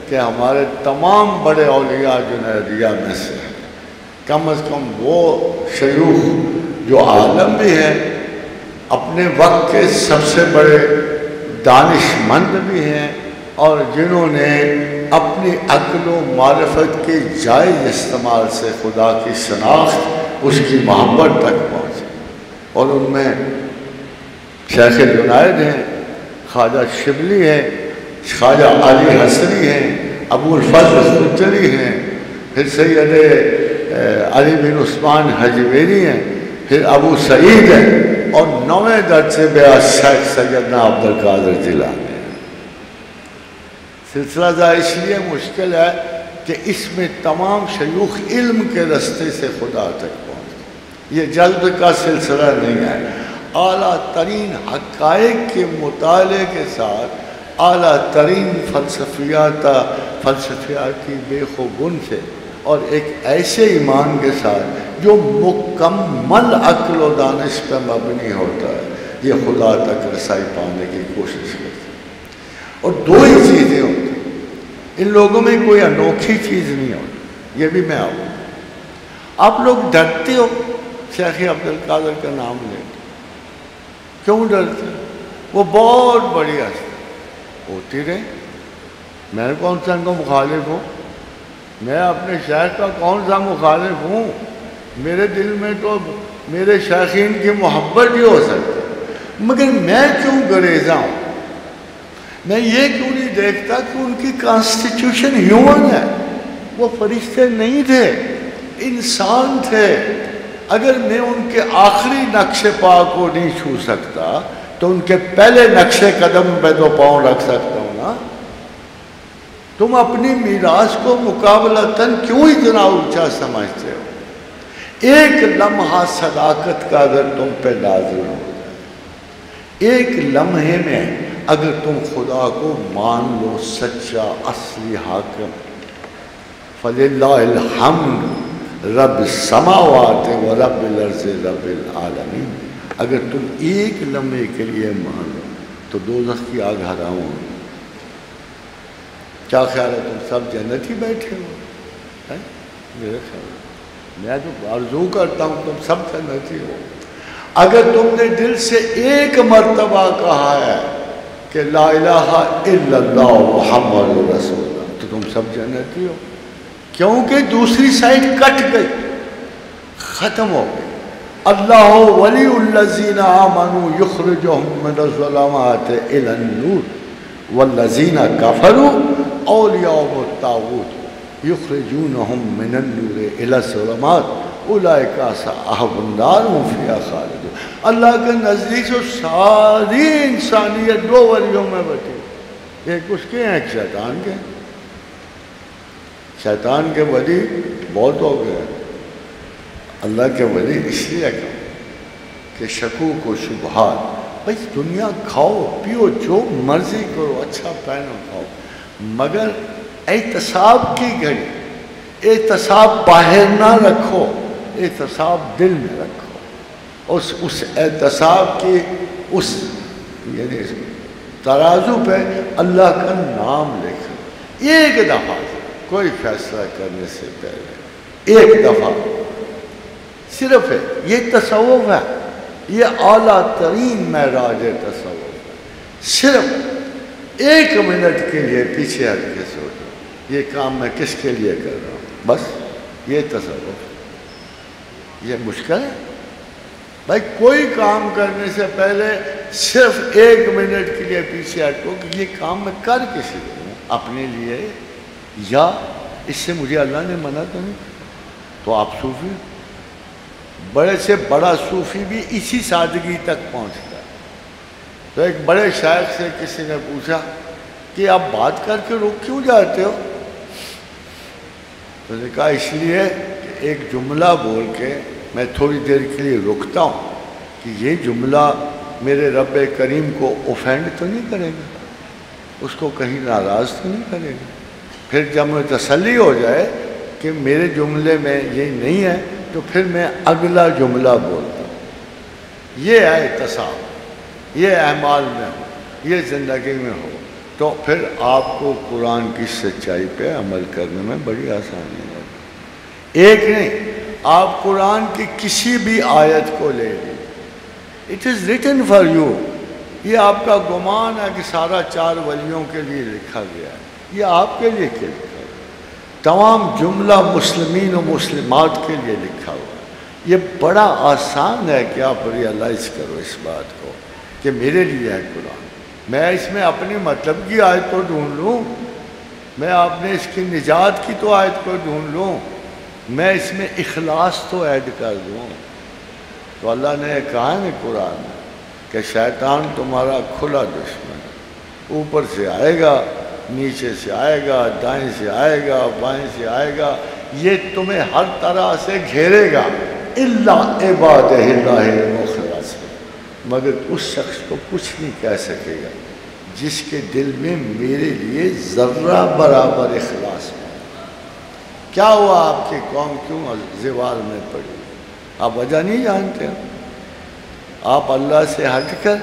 کہ ہمارے تمام بڑے اولیاء جنیدیہ میں سے کم از کم وہ شیوخ جو عالم بھی ہیں، اپنے وقت کے سب سے بڑے دانش مند بھی ہیں، اور جنہوں نے اپنی عقل و معرفت کے جائز استعمال سے خدا کی شناخت، اس کی محبت تک پہنچے، اور ان میں شیخ جنید ہیں، خواجہ شبلی ہیں، خواجہ علی حسنی ہیں، ابو الفضل سجلی ہیں، پھر سید علی بن عثمان حجویری ہیں، پھر ابو سعید ہیں، اور 9ویں درجے بیعت شیخ سیدنا عبد القادر جیلانی ہیں۔ سلسلہ ذا اس لیے مشکل ہے کہ اس میں تمام شیوخ علم کے رستے سے خدا تک پہنچے، یہ جلد کا سلسلہ نہیں ہے۔ اعلیٰ ترین حقائق کے مطالعے کے ساتھ اعلیٰ ترین فلسفیاتی بیخ و گن سے، اور ایک ایسے ایمان کے ساتھ جو مکمل عقل و دانش پہ مبنی ہوتا ہے، یہ خدا تک رسائی پانے کی کوشش کرتے ہیں۔ اور دو ہی چیزیں ہوتی ہیں، ان لوگوں میں کوئی انوکھی چیز نہیں ہوتی، یہ بھی میں آؤں۔ آپ لوگ ڈرتے ہو شیخ عبد القادر کا نام لے، کیوں ڈرتے؟ وہ بہت بڑی ہستی ہوتی رہے، میں کون سا ان کو مخالف ہوں؟ میں اپنے شیخ کا کون سا مخالف ہوں؟ میرے دل میں تو میرے شیخین کی محبت ہی ہو سکتی، مگر میں کیوں گریزاں ہوں؟ میں یہ کیوں نہیں دیکھتا کہ ان کی کانسٹیٹیوشن ہیومن ہے، وہ فرشتے نہیں تھے، انسان تھے۔ اگر میں ان کے آخری نقش پا کو نہیں چھو سکتا تو ان کے پہلے نقش قدم پہ تو پاؤں رکھ سکتا ہوں نا۔ تم اپنی میراث کو مقابلتاً کیوں اتنا اونچا سمجھتے ہو؟ ایک لمحہ صداقت کا اگر تم پہ نازل ہو جائے، ایک لمحے میں اگر تم خدا کو مان لو سچا اصلی حاکم، فَلِلَّهِ الْحَمْدُ رب السماوات و رب الارض رب العالمین، اگر تم ایک لمحے کے لیے مان لو تو دوزخ کی آگ حرام ہوگی۔ کیا خیال ہے تم سب جنت ہی بیٹھے ہو؟ میرے خیال میں تو آرزو کرتا ہوں تم سب جنتی ہو۔ اگر تم نے دل سے ایک مرتبہ کہا ہے کہ لا الہ الا اللہ محمد رسول اللہ، تو تم سب جنتی ہو، کیونکہ دوسری سائڈ کٹ گئی، ختم ہو گئی۔ اللہ ولی الذین آمنوا یخرجہم من الظلمات الی النور والذین کفروا اولیاء الطاغوت یخرجونہم من النور الی الظلمات اولئک اصحاب النار هم فیہا خالدون۔ اللہ کے نزدیک سے ساری انسانیت دو ولیوں میں بٹی، ایک اس کے ہیں ایک شیطان کے۔ شیطان کے ولی بہت ہو گئے، اللہ کے ولی اس لیے کہ شکوک و شبہات، بھائی دنیا کھاؤ پیو جو مرضی کرو، اچھا پہنو کھاؤ، مگر احتساب کی گھڑی، احتساب باہر نہ رکھو، احتساب دل میں رکھو، اس احتساب کی اس یعنی ترازو پہ اللہ کا نام لکھو، ایک دفعہ کوئی فیصلہ کرنے سے پہلے ایک دفعہ صرف ہے، یہ تصوف ہے، یہ اعلیٰ ترین معراج تصوف ہے۔ صرف ایک منٹ کے لیے پیچھے ہٹ کے سوچو، یہ کام میں کس کے لیے کر رہا ہوں، بس یہ تصوف۔ یہ مشکل ہے بھائی، کوئی کام کرنے سے پہلے صرف ایک منٹ کے لیے پیچھے ہٹو کہ یہ کام میں کر کسی لیے ہوں، اپنے لیے یا اس سے مجھے اللہ نے منع تو نہیں۔ تو آپ صوفی، بڑے سے بڑا صوفی بھی اسی سادگی تک پہنچتا ہے۔ تو ایک بڑے شیخ سے کسی نے پوچھا کہ آپ بات کر کے رک کیوں جاتے ہو؟ تو نے کہا اس لیے کہ ایک جملہ بول کے میں تھوڑی دیر کے لیے رکتا ہوں کہ یہ جملہ میرے رب کریم کو اوفینڈ تو نہیں کرے گا، اس کو کہیں ناراض تو نہیں کرے گا۔ پھر جب مجھے تسلی ہو جائے کہ میرے جملے میں یہ نہیں ہے تو پھر میں اگلا جملہ بولتا ہوں۔ یہ ہے احتساب، یہ اعمال میں ہو، یہ زندگی میں ہو، تو پھر آپ کو قرآن کی سچائی پہ عمل کرنے میں بڑی آسانی ہے۔ ایک نہیں، آپ قرآن کی کسی بھی آیت کو لے لیں، it is written for you, یہ آپ کا گمان ہے کہ سارا 4 ولیوں کے لیے لکھا گیا ہے، یہ آپ کے لیے کیا لکھا ہے؟ تمام جملہ مسلمین و مسلمات کے لیے لکھا ہوا ہے۔ یہ بڑا آسان ہے کہ آپ ریئلائز کرو اس بات کو کہ میرے لیے ہے قرآن، میں اس میں اپنی مطلب کی آیت کو ڈھونڈ لوں، میں آپ نے اس کی نجات کی تو آیت کو ڈھونڈ لوں، میں اس میں اخلاص تو ایڈ کر دوں۔ تو اللہ نے کہا ہے نا قرآن میں کہ شیطان تمہارا کھلا دشمن ہے، اوپر سے آئے گا، نیچے سے آئے گا، دائیں سے آئے گا، بائیں سے آئے گا، یہ تمہیں ہر طرح سے گھیرے گا، الا عبادہ اللہ المخلص، مگر اس شخص کو کچھ نہیں کہہ سکے گا جس کے دل میں میرے لیے ذرہ برابر اخلاص ہے۔ کیا ہوا آپ کی قوم کیوں زوال میں پڑی؟ آپ وجہ نہیں جانتے، آپ اللہ سے ہٹ کر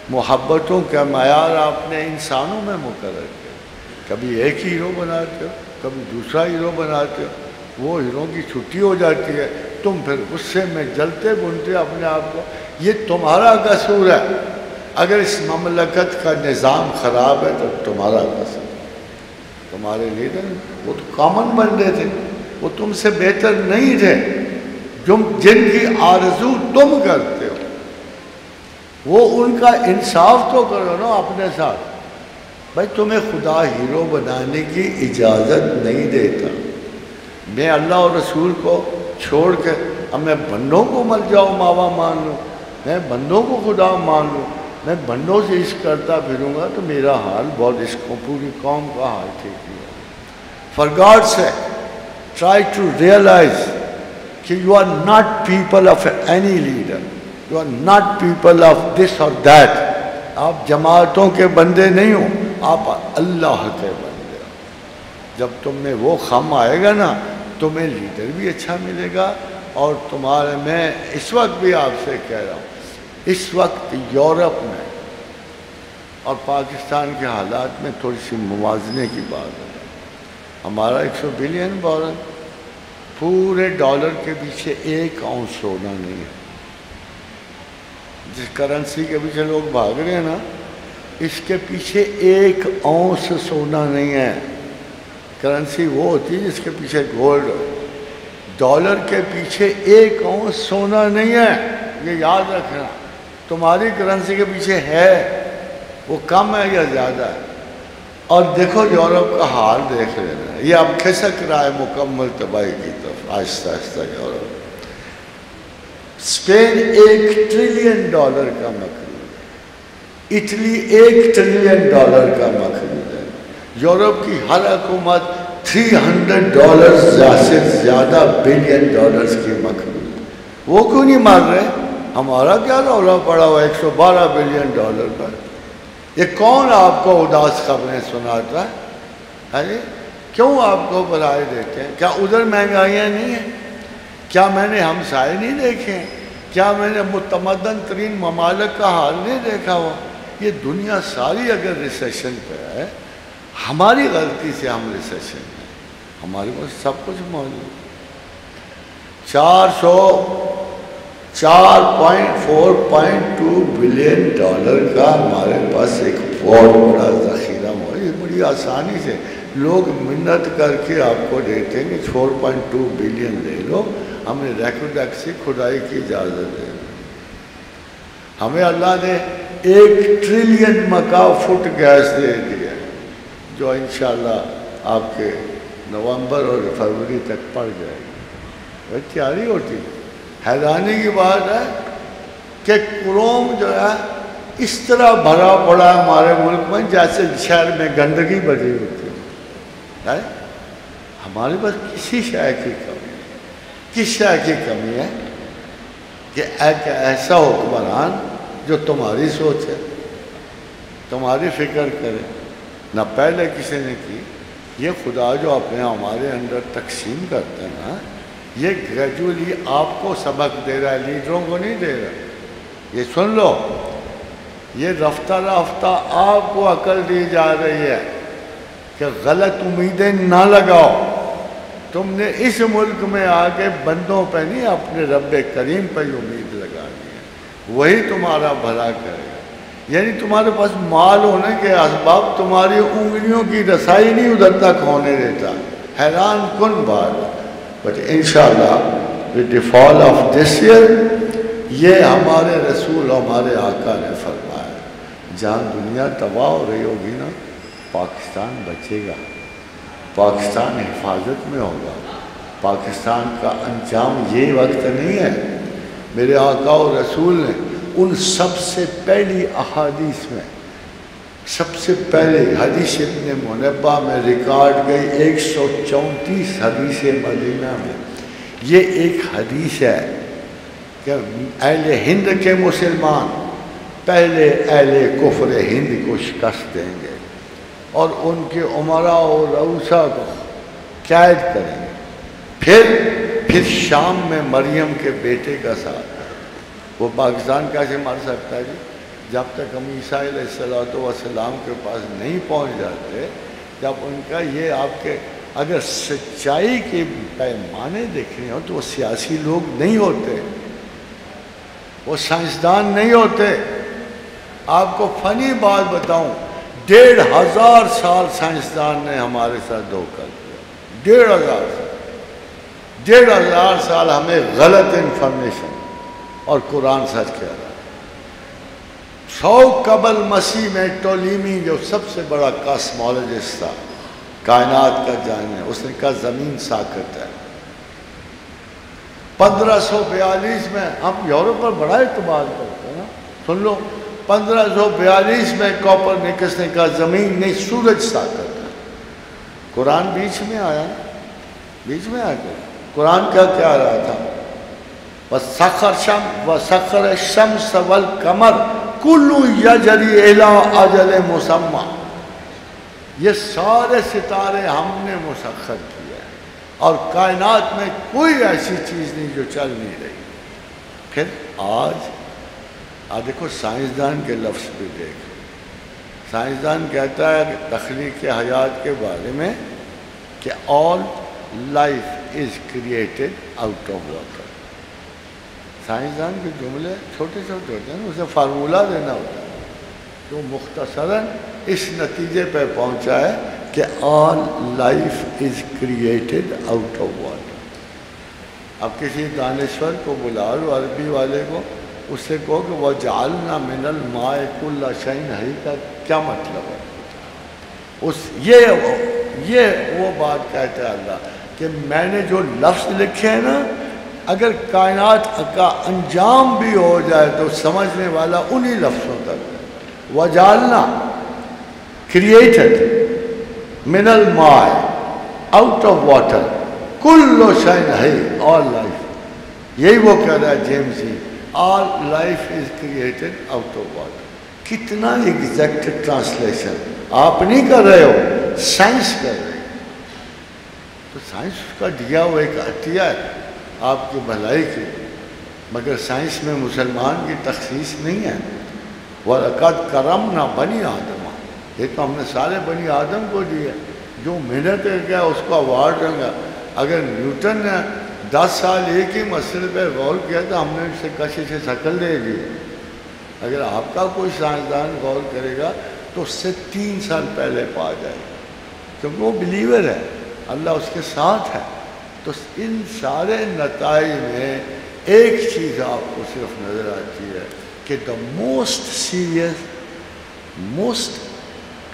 محبتوں کا معیار آپ نے انسانوں میں مقرر کیا، کبھی ایک ہیرو بناتے ہو، کبھی دوسرا ہیرو بناتے ہو، وہ ہیرو کی چھٹی ہو جاتی ہے، تم پھر غصے میں جلتے بنتے اپنے آپ کو، یہ تمہارا قصور ہے۔ اگر اس مملکت کا نظام خراب ہے تو تمہارا قصور، تمہارے لیڈر وہ تو کامن بندے تھے، وہ تم سے بہتر نہیں تھے، جن کی آرزو تم کرتے ہو، وہ ان کا انصاف تو کرو نا اپنے ساتھ۔ بھائی تمہیں خدا ہیرو بنانے کی اجازت نہیں دیتا، میں اللہ اور رسول کو چھوڑ کے اب میں بندوں کو مل جاؤ ماوا مان لوں، میں بندوں کو خدا مان لوں، میں بندوں سے عشق کرتا پھروں گا تو میرا حال بہت، اس کو پوری قوم کا حال ٹھیک نہیں ہے۔ For God's sake, try to realize کہ you are not people of any leader, you are not people of this or that، آپ جماعتوں کے بندے نہیں ہو، آپ اللہ کے بندے ہو۔ جب تم میں وہ خم آئے گا نا، تمہیں لیڈر بھی اچھا ملے گا، اور تمہارے میں اس وقت بھی آپ سے کہہ رہا ہوں، اس وقت یورپ میں اور پاکستان کے حالات میں تھوڑی سی موازنے کی بات ہے۔ ہمارا 100 بلین ڈالر، پورے ڈالر کے پیچھے 1 اونس سونا نہیں ہے۔ جس کرنسی کے پیچھے لوگ بھاگ رہے ہیں نا، اس کے پیچھے 1 اونس سونا نہیں ہے۔ کرنسی وہ ہوتی ہے جس کے پیچھے گولڈ ہو، ڈالر کے پیچھے 1 اونس سونا نہیں ہے، یہ یاد رکھنا۔ تمہاری کرنسی کے پیچھے ہے، وہ کم ہے یا زیادہ ہے؟ اور دیکھو یورپ کا حال دیکھ لینا، یہ اب کھسک رہا ہے مکمل تباہی کی طرف آہستہ آہستہ یورپ۔ اسپین 1 ٹریلین ڈالر کا مخلوق ہے، اٹلی 1 ٹریلین ڈالر کا مخلوق ہے، یورپ کی ہر حکومت $300 سے زیادہ بلین ڈالرز کی مخلوق ہے۔ وہ کیوں نہیں مار رہے؟ ہمارا کیا رولا پڑا ہوا 112 بلین ڈالر پر؟ یہ کون آپ کو اداس خبریں سناتا ہے؟ کیوں آپ کو برائے دیتے ہیں؟ کیا ادھر مہنگائیاں نہیں ہیں؟ کیا میں نے ہمسائے نہیں دیکھے؟ کیا میں نے متمدن ترین ممالک کا حال نہیں دیکھا ہوا؟ یہ دنیا ساری اگر ریسیشن پہ ہے، ہماری غلطی سے ہم ریسیشن میں، ہمارے پاس سب کچھ موجود، 4.2 بلین ڈالر کا ہمارے پاس ایک بہت بڑا ذخیرہ موجود۔ یہ بڑی آسانی سے لوگ منت کر کے آپ کو دیتے ہیں کہ 4.2 بلین لے لو، ہمیں ریکوڈک سے کھدائی کی اجازت ہے۔ ہمیں اللہ نے 1 ٹریلین مکعب فٹ گیس دے دیا، جو انشاءاللہ آپ کے نومبر اور فروری تک پڑ جائے گی۔ وہ تیاری ہوتی ہے۔ حیرانی کی بات ہے کہ کروم جو ہے اس طرح بھرا پڑا ہے ہمارے ملک میں جیسے شہر میں گندگی بھری ہوتی ہے۔ ہمارے پاس کسی شے کی کمی ہے، کس شے کی کمی ہے کہ ایک ایسا حکمران جو تمہاری سوچ ہے، تمہاری فکر کرے، نہ پہلے کسی نے کی۔ یہ خدا جو اپنے ہمارے اندر تقسیم کرتا ہے نا، یہ گریجولی آپ کو سبق دے رہا ہے، لیڈروں کو نہیں دے رہا۔ یہ سن لو، یہ رفتہ رفتہ آپ کو عقل دی جا رہی ہے کہ غلط امیدیں نہ لگاؤ. تم نے اس ملک میں آ کے بندوں پہ نہیں اپنے رب کریم پہ ہی امید لگانی ہے، وہی تمہارا بھلا کرے گا. یعنی تمہارے پاس مال ہونے کے اسباب تمہاری انگلیوں کی رسائی نہیں ادھر تک ہونے دیتا. حیران کن بات. بٹ انشاءاللہ with the fall of this year یہ ہمارے رسول ہمارے آقا نے فرمایا جہاں دنیا تباہ ہو رہی ہوگی نا پاکستان بچے گا، پاکستان حفاظت میں ہوگا. پاکستان کا انجام یہ وقت نہیں ہے. میرے آقا و رسول نے ان سب سے پہلی احادیث میں سب سے پہلے حدیث ابن منبہ میں ریکارڈ گئی 134 حدیث مدینہ میں یہ ایک حدیث ہے کہ اہل ہند کے مسلمان پہلے اہل کفر ہند کو شکست دیں گے اور ان کے عمراء و رؤسا کو قید کریں گے. پھر شام میں مریم کے بیٹے کا ساتھ. وہ پاکستان کیسے مر سکتا ہے جی؟ جب تک ہم عیسیٰ علیہ السلام کے پاس نہیں پہنچ جاتے، جب ان کا یہ آپ کے اگر سچائی کے پیمانے دیکھنے ہو تو وہ سیاسی لوگ نہیں ہوتے، وہ سائنسدان نہیں ہوتے. آپ کو فنی بات بتاؤں، 1500 سال سائنسدان نے ہمارے ساتھ دھوکہ کیا. 1500 سال ہمیں غلط انفارمیشن اور قرآن سچ کہہ رہا ہے. 100 قبل مسیح میں ٹولیمی جو سب سے بڑا کاسمولوجسٹ تھا، کائنات کا جاننے، اس نے کہا زمین ساکت ہے. 1542 میں ہم یورپ پر بڑا اعتماد کرتے ہیں نا، سن لو 1542 میں کوپرنیکس نے کہا زمین نہیں سورج ساکت ہے. قرآن بیچ میں آیا نا، بیچ میں آ گیا. قرآن کیا کہہ رہا تھا؟ وَسَخَّرَ الشَّمْسَ وَالْقَمَرَ كُلٌّ يَجْرِي إِلَىٰ أَجَلٍ مُّسَمًّى. یہ سارے ستارے ہم نے مسخر کیا ہے اور کائنات میں کوئی ایسی چیز نہیں جو چل نہیں رہی. پھر آج دیکھو سائنسدان کے لفظ بھی دیکھ. سائنسدان کہتا ہے کہ تخلیق حیات کے بارے میں کہ all life is created out of water. سائنسدان کے جملے چھوٹے چھوٹے ہوتے ہیں، اسے فارمولہ دینا ہوتا ہے. تو مختصراً اس نتیجے پہ پہنچا ہے کہ all life is created out of water. اب کسی دانشور کو بلا لو عربی والے کو، اس سے کہو کہ وَجَعَلْنَا مِنَ الْمَاءِ كُلَّ شَيْءٍ حَيٍّ کا کیا مطلب ہے؟ یہ وہ بات کہتا ہے اللہ کہ میں نے جو لفظ لکھے ہیں نا، اگر کائنات کا انجام بھی ہو جائے تو سمجھنے والا انہی لفظوں تک. وَجَعَلْنَا created مِنَ الْمَاءِ out of water كُلُّ شَيْءٍ حَيٍّ all life. یہی وہ کہہ رہا ہے James he, all life is created out of water. کتنا ایگزیکٹ ٹرانسلیشن آپ نہیں کر رہے ہو، سائنس کر رہے ہو. تو سائنس کا دیا ہوا ایک عطیہ ہے آپ کی بھلائی کی، مگر سائنس میں مسلمان کی تخصیص نہیں ہے. وَلَقَدْ كَرَمْنَا بَنِي آدَمَ، یہ تو ہم نے سارے بنی آدم کو دیا. جو محنت کر گیا اس کو اوارڈ دیں گا. اگر نیوٹن نے 10 سال ایک ہی مسئلے پہ غور کیا تو ہم نے اس سے کشش شکل دے دی. اگر آپ کا کوئی سائنسدان غور کرے گا تو اس سے 3 سال پہلے پا جائے گا، کیونکہ وہ بلیور ہے، اللہ اس کے ساتھ ہے. تو ان سارے نتائج میں ایک چیز آپ کو صرف نظر آتی ہے کہ the most serious, most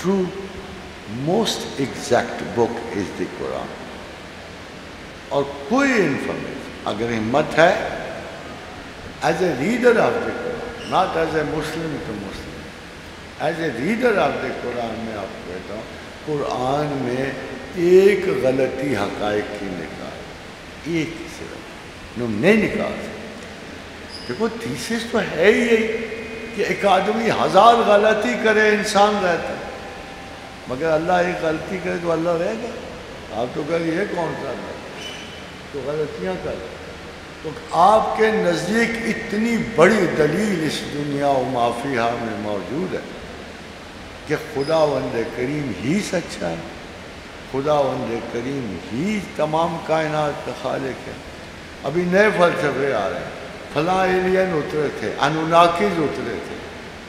true, most exact book is the Quran. اور کوئی انفارمیشن اگر ہمت ہے as a reader of the Quran, not as a Muslim to Muslim, as a reader of the Quran میں آپ کو کہتا ہوں قرآن میں ایک غلطی حقائق کی نکال، ایک صرف نہیں نکال سکتے. دیکھو تھیسس تو ہے ہی یہی کہ ایک آدمی 1000 غلطی کرے انسان رہتا ہے، مگر اللہ ایک غلطی کرے تو اللہ رہے گا. آپ تو کہیں یہ کون سا اللہ تو غلطیاں کر. تو آپ کے نزدیک اتنی بڑی دلیل اس دنیا و مافیہ میں موجود ہے کہ خداوند کریم ہی سچا ہے، خداوند کریم ہی تمام کائنات کا خالق ہے۔ ابھی نئے فلسفے آ رہے ہیں، فلاں ایلین اترے تھے، انوناکیز اترے تھے،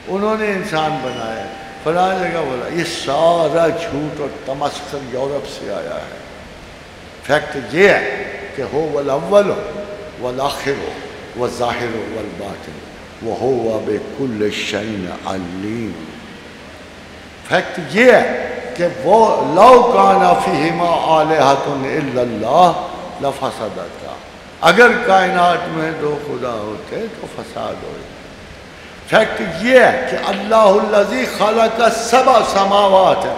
انہوں نے انسان بنایا، فلاں جگہ بولا، یہ سارا جھوٹ اور تمسخر یورپ سے آیا ہے۔ فیکٹ یہ ہے کہ ہو والاول والآخر والظاہر والباطن وہو بکل شیء علیم۔ فیکٹ یہ ہے کہ وہ لو کان فیہما آلہۃ الا اللہ لفسدتا، اگر کائنات میں دو خدا ہوتے تو فساد ہوئے۔ فیکٹ یہ ہے کہ اللہ الذی خلق سبع سماوات ہے،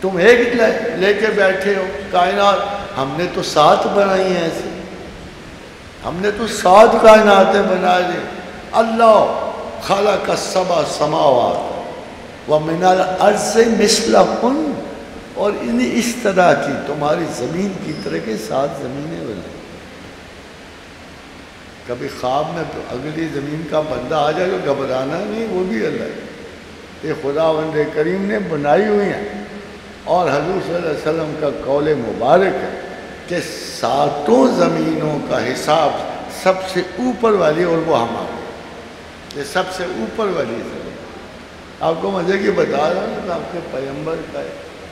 تم ایک لے کے بیٹھے ہو کائنات، ہم نے تو 7 بنائی ہیں ایسے، ہم نے تو 7 کائناتیں بنا دی۔ اللہ خلق سبع سماوات وَمِنَ الْأَرْضِ مِثْلَهُنَّ، اور انہیں اس طرح کی تمہاری زمین کی طرح کے 7 زمینیں بنائیں۔ کبھی خواب میں اگلی زمین کا بندہ آ جائے تو گھبرانا نہیں، وہ بھی اللہ ہے، یہ خداوند کریم نے بنائی ہوئی ہیں۔ اور حضور صلی اللہ علیہ وسلم کا قول مبارک ہے کہ 7 زمینوں کا حساب سب سے اوپر والی، اور وہ ہمارے، یہ سب سے اوپر والی زمین۔ آپ کو مزے کی بتا رہا ہوں کہ آپ کے پیغمبر کا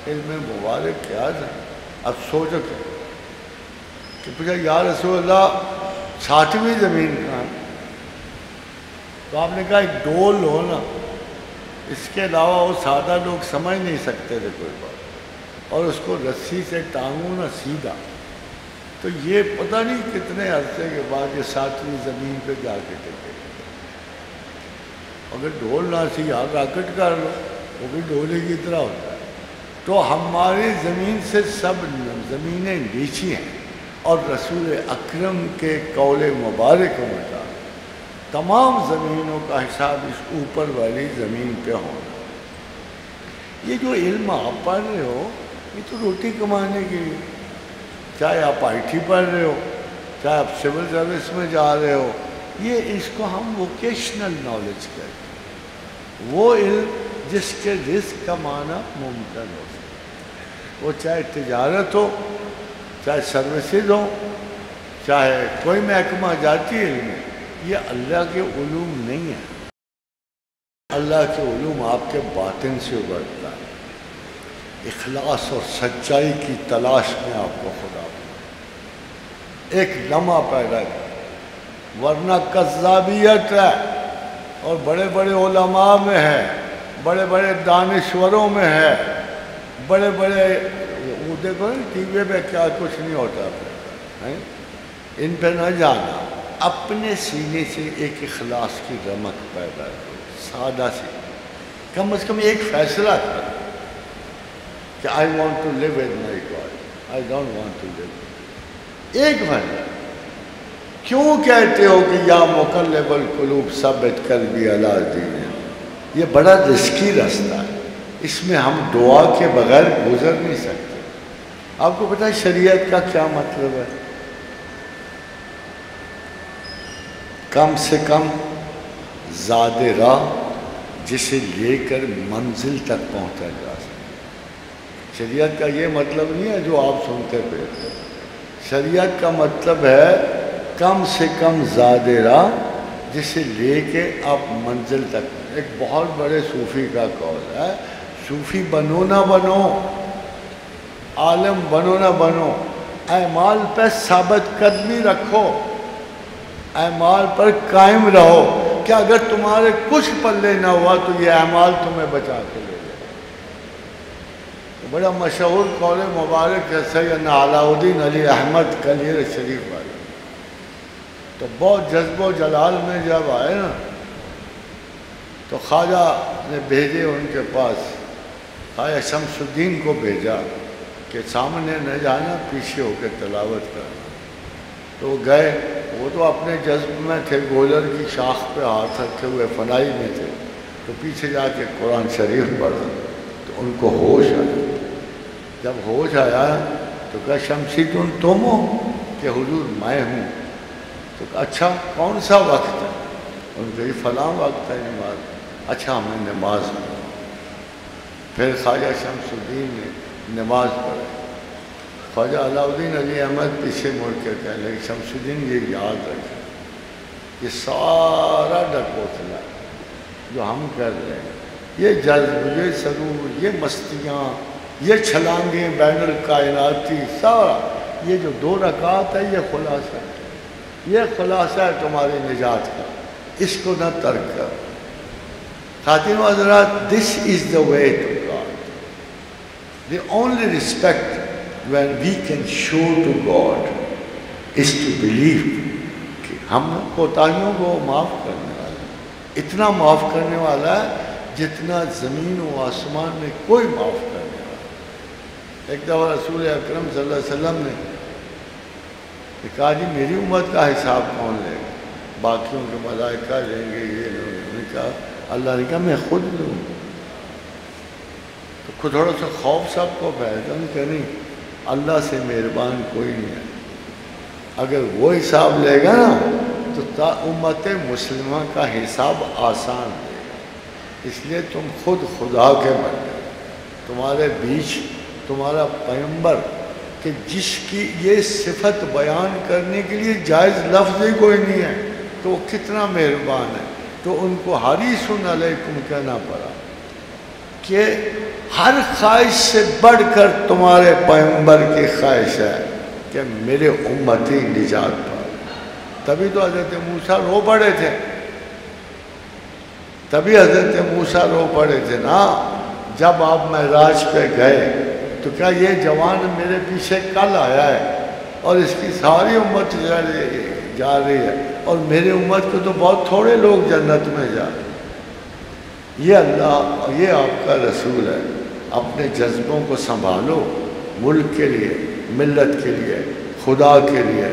علم مبارک کیا تھا۔ اب سوچو کہ پوچھا یا رسول اللہ 60ویں زمین کہاں؟ تو آپ نے کہا ایک ڈول ہو نا، اس کے علاوہ وہ سادہ لوگ سمجھ نہیں سکتے تھے کوئی بات، اور اس کو رسی سے ٹانگوں نا سیدھا، تو یہ پتہ نہیں کتنے عرصے کے بعد یہ 7ویں زمین پہ جا کے ٹکے۔ اگر ڈھول نہ سی یار راکٹ کر لو، وہ بھی ڈھولے کی طرح ہوتا ہے۔ تو ہماری زمین سے سب زمینیں نیچی ہیں، اور رسول اکرم کے قول مبارک کے مطابق تمام زمینوں کا حساب اس اوپر والی زمین پہ ہونا۔ یہ جو علم آپ پڑھ رہے ہو یہ تو روٹی کمانے کے لیے، چاہے آپ آئی ٹی پڑھ رہے ہو، چاہے آپ سول سروس میں جا رہے ہو، یہ اس کو ہم ووکیشنل نالج کہتے ہیں، وہ علم جس کے رزق کمانا ممکن ہو سکے، وہ چاہے تجارت ہو، چاہے سروسز ہو، چاہے کوئی محکمہ جاتی علم ہے، یہ اللہ کے علوم نہیں ہے۔ اللہ کے علوم آپ کے باطن سے ابھرتا ہے، اخلاص اور سچائی کی تلاش میں آپ کو خدا ایک لمحہ پیدا کر، ورنہ کذابیت ہے، اور بڑے بڑے علماء میں ہے، بڑے بڑے دانشوروں میں ہے، بڑے بڑے وہ دیکھو ٹی وی پہ کیا کچھ نہیں ہوتا پھر، ان پہ نہ جانا، اپنے سینے سے ایک اخلاص کی رمق پیدا کرو، سادہ سی، کم از کم ایک فیصلہ کرو کہ I want to live with my God, I don't want to live with ایک فیصلہ۔ کیوں کہتے ہو کہ یا مقلب القلوب ثبت قلبی علی دینک؟ یہ بڑا رسکی راستہ ہے، اس میں ہم دعا کے بغیر گزر نہیں سکتے۔ آپ کو پتہ ہے شریعت کا کیا مطلب ہے؟ کم سے کم زاد راہ جسے لے کر منزل تک پہنچا جا سکے۔ شریعت کا یہ مطلب نہیں ہے جو آپ سنتے پھرتے، شریعت کا مطلب ہے کم سے کم زاد راہ جسے لے کے آپ منزل تک۔ ایک بہت بڑے صوفی کا قول ہے، صوفی بنو نہ بنو، عالم بنو نہ بنو، اعمال پہ ثابت قدمی رکھو، اعمال پر قائم رہو، کہ اگر تمہارے کچھ پلے نہ ہوا تو یہ اعمال تمہیں بچا کے لے جائے۔ بڑا مشہور قول مبارک ہے سیدنا علاء الدین علی احمد کلیر شریف والے، تو بہت جذب و جلال میں جب آئے نا تو خواجہ نے بھیجے ان کے پاس، خواجہ شمس الدین کو بھیجا کہ سامنے نہ جانا، پیچھے ہو کے تلاوت کرنا۔ تو وہ گئے، وہ تو اپنے جذب میں تھے، گولر کی شاخ پہ ہاتھ رکھے ہوئے فنائی میں تھے، تو پیچھے جا کے قرآن شریف پڑھا تو ان کو ہوش آیا۔ جب ہوش آیا تو کہا شمسی تم ہو کہ حضور میں ہوں؟ تو تو کہا اچھا کون سا وقت ہے؟ ان کا یہ فلاں وقت ہے نماز۔ اچھا ہمیں نماز پڑھو۔ پھر خواجہ شمس الدین نے نماز پڑھی۔ خواجہ علاء الدین علی احمد پیچھے مڑ کے کہنے لگے شمس الدین یہ یاد رکھیں، یہ سارا ڈکوتلا جو ہم کر رہے ہیں، یہ جذب، یہ سرور، یہ مستیاں، یہ چھلانگیں بین الکائناتی، سارا یہ جو 2 رکعت ہے یہ خلاصہ ہے، یہ خلاصہ ہے تمہاری نجات کا، اس کو نہ ترک کر۔ خواتین و حضرات، this is the way to God. The only respect when we can show to God is to believe کہ ہم کوتاہیوں کو معاف کرنے والا ہے، اتنا معاف کرنے والا ہے جتنا زمین و آسمان میں کوئی معاف کرنے والا ہے۔ ایک دفعہ رسول اکرم صلی اللہ علیہ وسلم نے کہا جی میری امت کا حساب کون لے گا؟ باقیوں کے ملائکہ لیں گے، یہ لوگ۔ انہوں نے کہا اللہ نے کہا میں خود لوں۔ تو خود تھوڑا سا خوف سب کو پہنتا ہوں کہ نہیں، اللہ سے مہربان کوئی نہیں ہے، اگر وہ حساب لے گا نا تو امت مسلمہ کا حساب آسان دے گا۔ اس لیے تم خود خدا کے بن گئے، تمہارے بیچ تمہارا پیغمبر کہ جس کی یہ صفت بیان کرنے کے لیے جائز لفظ ہی کوئی نہیں ہے، تو وہ کتنا مہربان ہے، تو ان کو حریص علیکم کہنا پڑا کہ ہر خواہش سے بڑھ کر تمہارے پیغمبر کی خواہش ہے کہ میرے امتی نجات پائے۔ تبھی تو حضرت موسیٰ رو پڑے تھے، تبھی حضرت موسیٰ رو پڑے تھے نا، جب آپ معراج پہ گئے تو کیا یہ جوان میرے پیچھے کل آیا ہے اور اس کی ساری امت جا رہی ہے اور میرے امت کو تو بہت تھوڑے لوگ جنت میں جا رہے ہیں۔ یہ اللہ اور یہ آپ کا رسول ہے، اپنے جذبوں کو سنبھالو، ملک کے لیے، ملت کے لیے، خدا کے لیے۔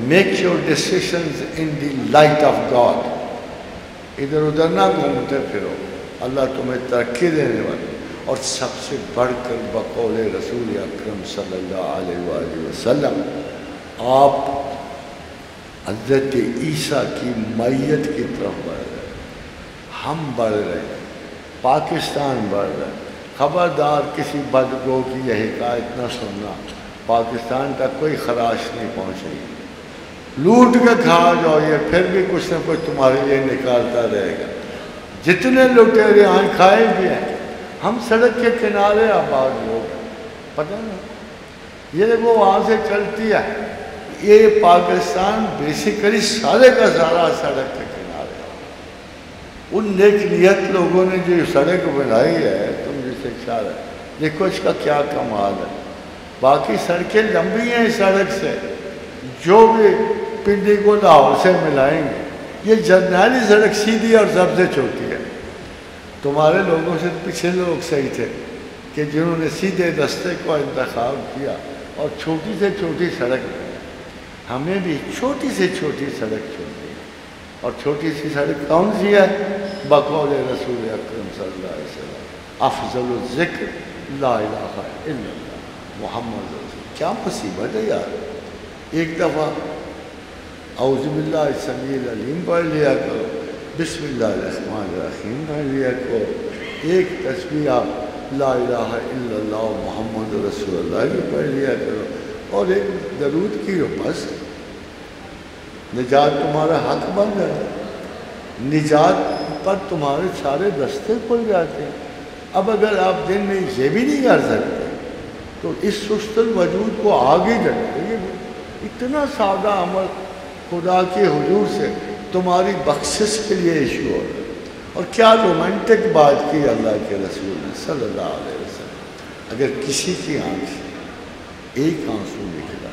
Make your decisions in the light of God. ادھر ادھر نہ گھومتے پھرو، اللہ تمہیں ترقی دینے والا۔ اور سب سے بڑھ کر بقول رسول اکرم صلی اللہ علیہ وآلہ وسلم، آپ حضرت عیسیٰ کی معیت کی طرف بڑھ رہے ہیں، ہم بڑھ رہے ہیں، پاکستان بڑھ رہا ہے۔ خبردار کسی بدگو کی یہ حکایت نہ سننا، پاکستان تک کوئی خراش نہیں پہنچے گی، لوٹ کے کھا جاؤ، یہ پھر بھی کچھ نہ کچھ تمہارے لیے نکالتا رہے گا۔ جتنے لٹیرے آئیں کھائے بھی ہیں، ہم سڑک کے کنارے آباد لوگ، پتہ نا یہ دیکھو وہاں سے چلتی ہے، یہ پاکستان بیسیکلی سارے کا سارا سڑک کے کنارے۔ ان نیک نیت لوگوں نے جو سڑک بنائی ہے، تم جسے اشارہ ہے، دیکھو اس کا کیا کمال ہے۔ باقی سڑکیں لمبی ہیں اس سڑک سے، جو بھی پنڈی کو لاہور سے ملائیں گے، یہ جرنیلی سڑک سیدھی اور سب سے چھوٹی ہے۔ تمہارے لوگوں سے پچھلے لوگ صحیح تھے کہ جنہوں نے سیدھے رستے کو انتخاب کیا اور چھوٹی سے چھوٹی سڑک بنائی۔ ہمیں بھی چھوٹی سے چھوٹی سڑک چھوڑی، اور چھوٹی سی سڑک کون سی ہے؟ بقول رسول اکرم صلی اللہ علیہ وسلم، افضل الذکر لا الہ الا اللہ محمد رسول۔ کیا مصیبت ہے یار! ایک دفعہ اعوذ باللہ السمیع العلیم پڑھ لیا کرو، بسم اللہ الرحمن الرحیم پڑھ لیا کرو، ایک تسبیح آپ لا الہ الا اللہ محمد رسول اللہ کی پڑھ لیا کرو، اور ایک درود کی ہو، بس نجات تمہارا حق بن گیا۔ نجات پر تمہارے سارے راستے کھل جاتے ہیں۔ اب اگر آپ دن میں یہ بھی نہیں کر سکتے تو اس سست الوجود کو آگے جائے، اتنا سادہ عمل خدا کے حضور سے تمہاری بخشش کے لیے ایشو ہو رہا ہے۔ اور کیا رومانٹک بات کی اللہ کے رسول نے صلی اللہ علیہ وسلم، اگر کسی کی آنکھ سے ایک آنسو نکلا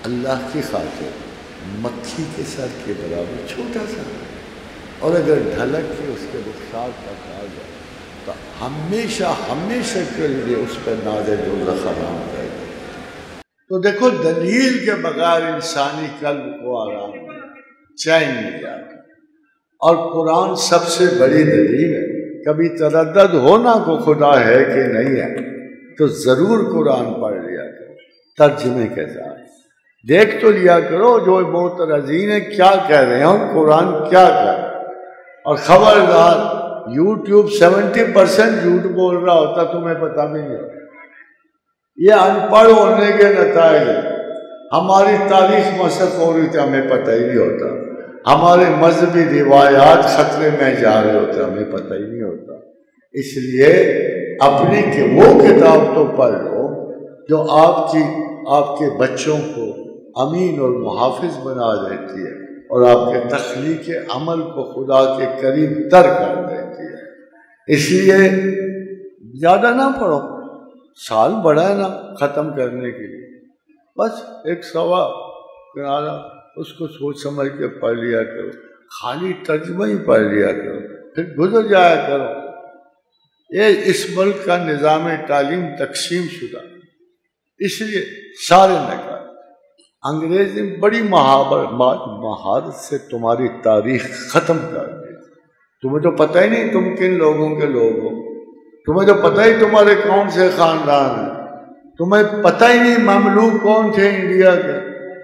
اللہ کی خاطر مکھی کے سر کے برابر چھوٹا سا، اور اگر ڈھلک کے اس کے رخسار تک آ جائے تو ہمیشہ ہمیشہ کے لیے اس پر نازل دوزخ حرام کر دے۔ تو دیکھو دلیل کے بغیر انسانی قلب کو آرام نہیں، چین نہیں جاتا، اور قرآن سب سے بڑی دلیل ہے۔ کبھی تردد ہونا کو خدا ہے کہ نہیں ہے تو ضرور قرآن پڑھ لیا کرو ترجمے کے ساتھ۔ دیکھ تو لیا کرو جو معترضین ہیں کیا کہہ رہے ہیں اور قرآن کیا کہہ رہے ہیں. اور خبردار یوٹیوب 70% جھوٹ بول رہا ہوتا تمہیں پتہ بھی نہیں ہوتا. یہ ان پڑھ ہونے کے نتائج ہیں. ہماری تاریخ مسخ ہو رہی تھی ہمیں پتہ ہی نہیں ہوتا. ہمارے مذہبی روایات خطرے میں جا رہے ہوتے ہمیں پتہ ہی نہیں ہوتا. اس لیے اپنی کہ وہ کتاب تو پڑھ لو جو آپ کے بچوں کو امین اور محافظ بنا دیتی ہے اور آپ کے تخلیق عمل کو خدا کے قریب تر کر دیتی ہے. اس لیے زیادہ نہ پڑھو، سال بڑا ہے نا ختم کرنے کے لیے. بس ایک سوا کنارہ اس کو سوچ سمجھ کے پڑھ لیا کرو، خالی ترجمہ ہی پڑھ لیا کرو، پھر گزر جایا کرو. یہ اس ملک کا نظام تعلیم تقسیم شدہ، اس لیے سارے نکال انگریزی بڑی مہارت سے تمہاری تاریخ ختم کر دی. تمہیں تو پتہ ہی نہیں تم کن لوگوں کے لوگ ہو، تمہیں تو پتہ ہی تمہارے کون سے خاندان ہیں، تمہیں پتہ ہی نہیں مملوک کون تھے انڈیا کے،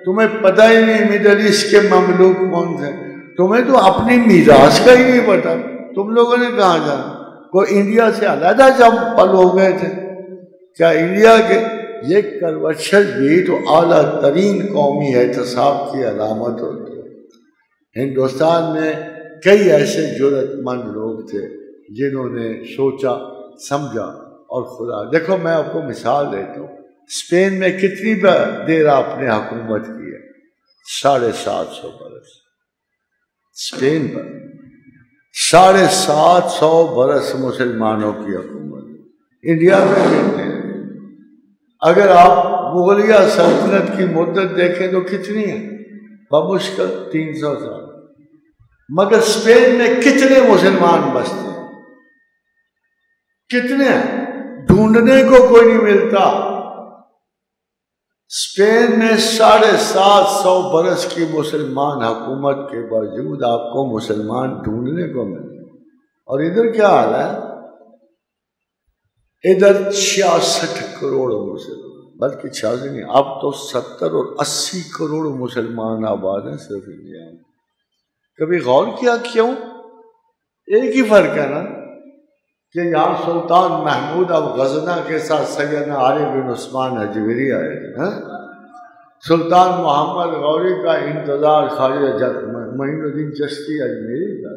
تمہیں پتہ ہی نہیں مڈل ایسٹ کے مملوک کون تھے، تمہیں تو اپنی میراث کا ہی نہیں پتا. تم لوگوں نے کہاں جانا؟ کوئی انڈیا سے علیحدہ جب پل ہو گئے تھے کیا؟ انڈیا کے یہ کروچھل بھی تو اعلیٰ ترین قومی احتساب کی علامت ہوتی ہے. ہندوستان میں کئی ایسے جرأت مند لوگ تھے جنہوں نے سوچا سمجھا اور خدا. دیکھو میں آپ کو مثال دیتا ہوں، اسپین میں کتنی دیر آپ نے حکومت کی ہے؟ 750 برس. اسپین پر 750 برس مسلمانوں کی حکومت. انڈیا میں کتنے؟ اگر آپ مغلیہ سلطنت کی مدت دیکھیں تو کتنی ہے؟ بمشکل 300 سال. مگر اسپین میں کتنے مسلمان بستے ہیں؟ کتنے ہیں؟ ڈھونڈنے کو کوئی نہیں ملتا. اسپین میں 750 برس کی مسلمان حکومت کے باوجود آپ کو مسلمان ڈھونڈنے کو ملتے. اور ادھر کیا حال ہے؟ ادھر 66 کروڑ مسلمان، بلکہ 66 نہیں، اب تو 70 اور 80 کروڑ مسلمان آباد ہیں صرف انڈیا میں. کبھی غور کیا کیوں؟ ایک ہی فرق ہے نا کہ یہاں سلطان محمود اب غزنہ کے ساتھ سیدنا علی بن عثمان حجویری آئے تھے. سلطان محمد غوری کا انتظار خواجہ معین الدین چشتی اجمیری کا.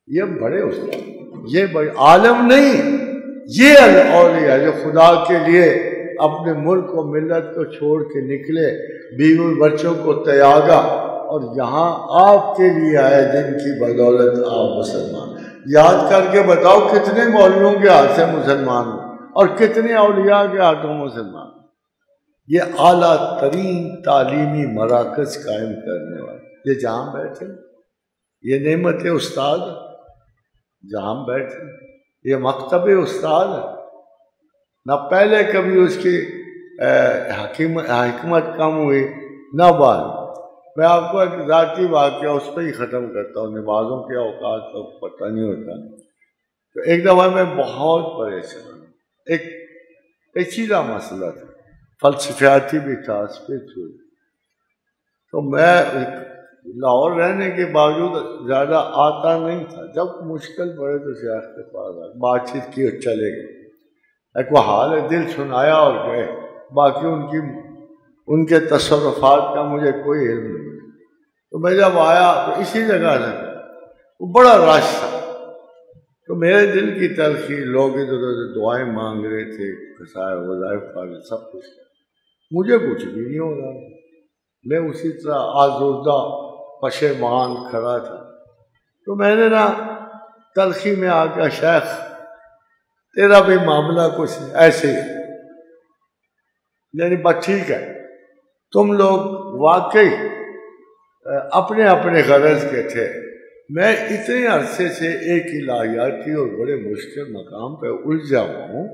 یہ بڑے استاد، یہ بڑے عالم نہیں، یہ اولیاء جو خدا کے لیے اپنے ملک و ملت کو چھوڑ کے نکلے، بیوی بچوں کو تیاگا اور یہاں آپ کے لیے آئے جن کی بدولت آپ مسلمان. یاد کر کے بتاؤ کتنے مولویوں کے ہاتھ سے مسلمان اور کتنے اولیاء کے ہاتھوں مسلمان. یہ اعلیٰ ترین تعلیمی مراکز قائم کرنے والے یہ جہاں بیٹھے، یہ نعمت استاد جہاں بیٹھے، یہ مکتب استاد ہے. نہ پہلے کبھی اس کی حکمت کم ہوئی نہ بعد. میں آپ کو ایک ذاتی واقعہ اس پہ ہی ختم کرتا ہوں، نمازوں کے اوقات کا پتہ نہیں ہوتا. تو ایک دفعہ میں بہت پریشان، ایک پیچیدہ مسئلہ تھا، فلسفیاتی بھی تھا، اسپرچوئل. تو میں لاہور رہنے کے باوجود زیادہ آتا نہیں تھا. جب مشکل پڑے تو شیخ کے پاس آئے، بات چیت کی اور چلے گئے. ایک وہ حال دل سنایا اور گئے. باقی ان کے تصرفات کا مجھے کوئی علم نہیں. تو میں جب آیا تو اسی جگہ سے وہ بڑا رش تھا. تو میرے دل کی تلخی، لوگ ادھر ادھر دعائیں مانگ رہے تھے، قصائے وظائف والے سب کچھ. مجھے کچھ بھی نہیں ہو رہا، میں اسی طرح آزردہ پشیمان کھڑا تھا. تو میں نے نا تلخی میں آ کے، شیخ تیرا بھی معاملہ کچھ ایسے ہی، یعنی بات ٹھیک ہے، تم لوگ واقعی اپنے اپنے غرض کے تھے. میں اتنے عرصے سے ایک الہیاتی اور بڑے مشکل مقام پہ الجھا ہوا ہوں،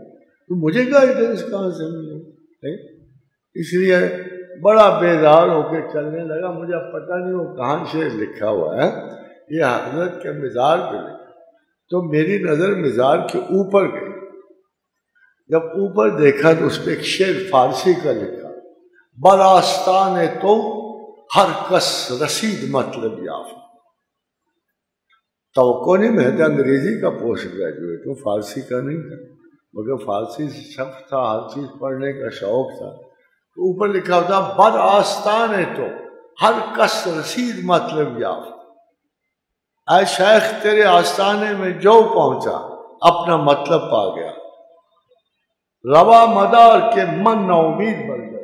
تو مجھے گائیڈنس کہاں سے ملے؟ اس لیے بڑا بیدار ہو کے چلنے لگا. مجھے اب پتہ نہیں وہ کہاں سے لکھا ہوا ہے، یہ حضرت کے مزار پہ لکھا. تو میری نظر مزار کے اوپر گئی. جب اوپر دیکھا تو اس پہ ایک شعر فارسی کا لکھا، براستان تو ہر کس رسید مطلب یافت. توقع نہیں، میں تو انگریزی کا پوسٹ گریجویٹ ہوں، فارسی کا نہیں تھا، مگر فارسی شخص تھا، ہر چیز پڑھنے کا شوق تھا. تو اوپر لکھا ہوتا براستان تو ہر کس رسید مطلب یافت. اے شیخ تیرے آستانے میں جو پہنچا اپنا مطلب پا گیا. روا مدار کے من نا امید بن گیا.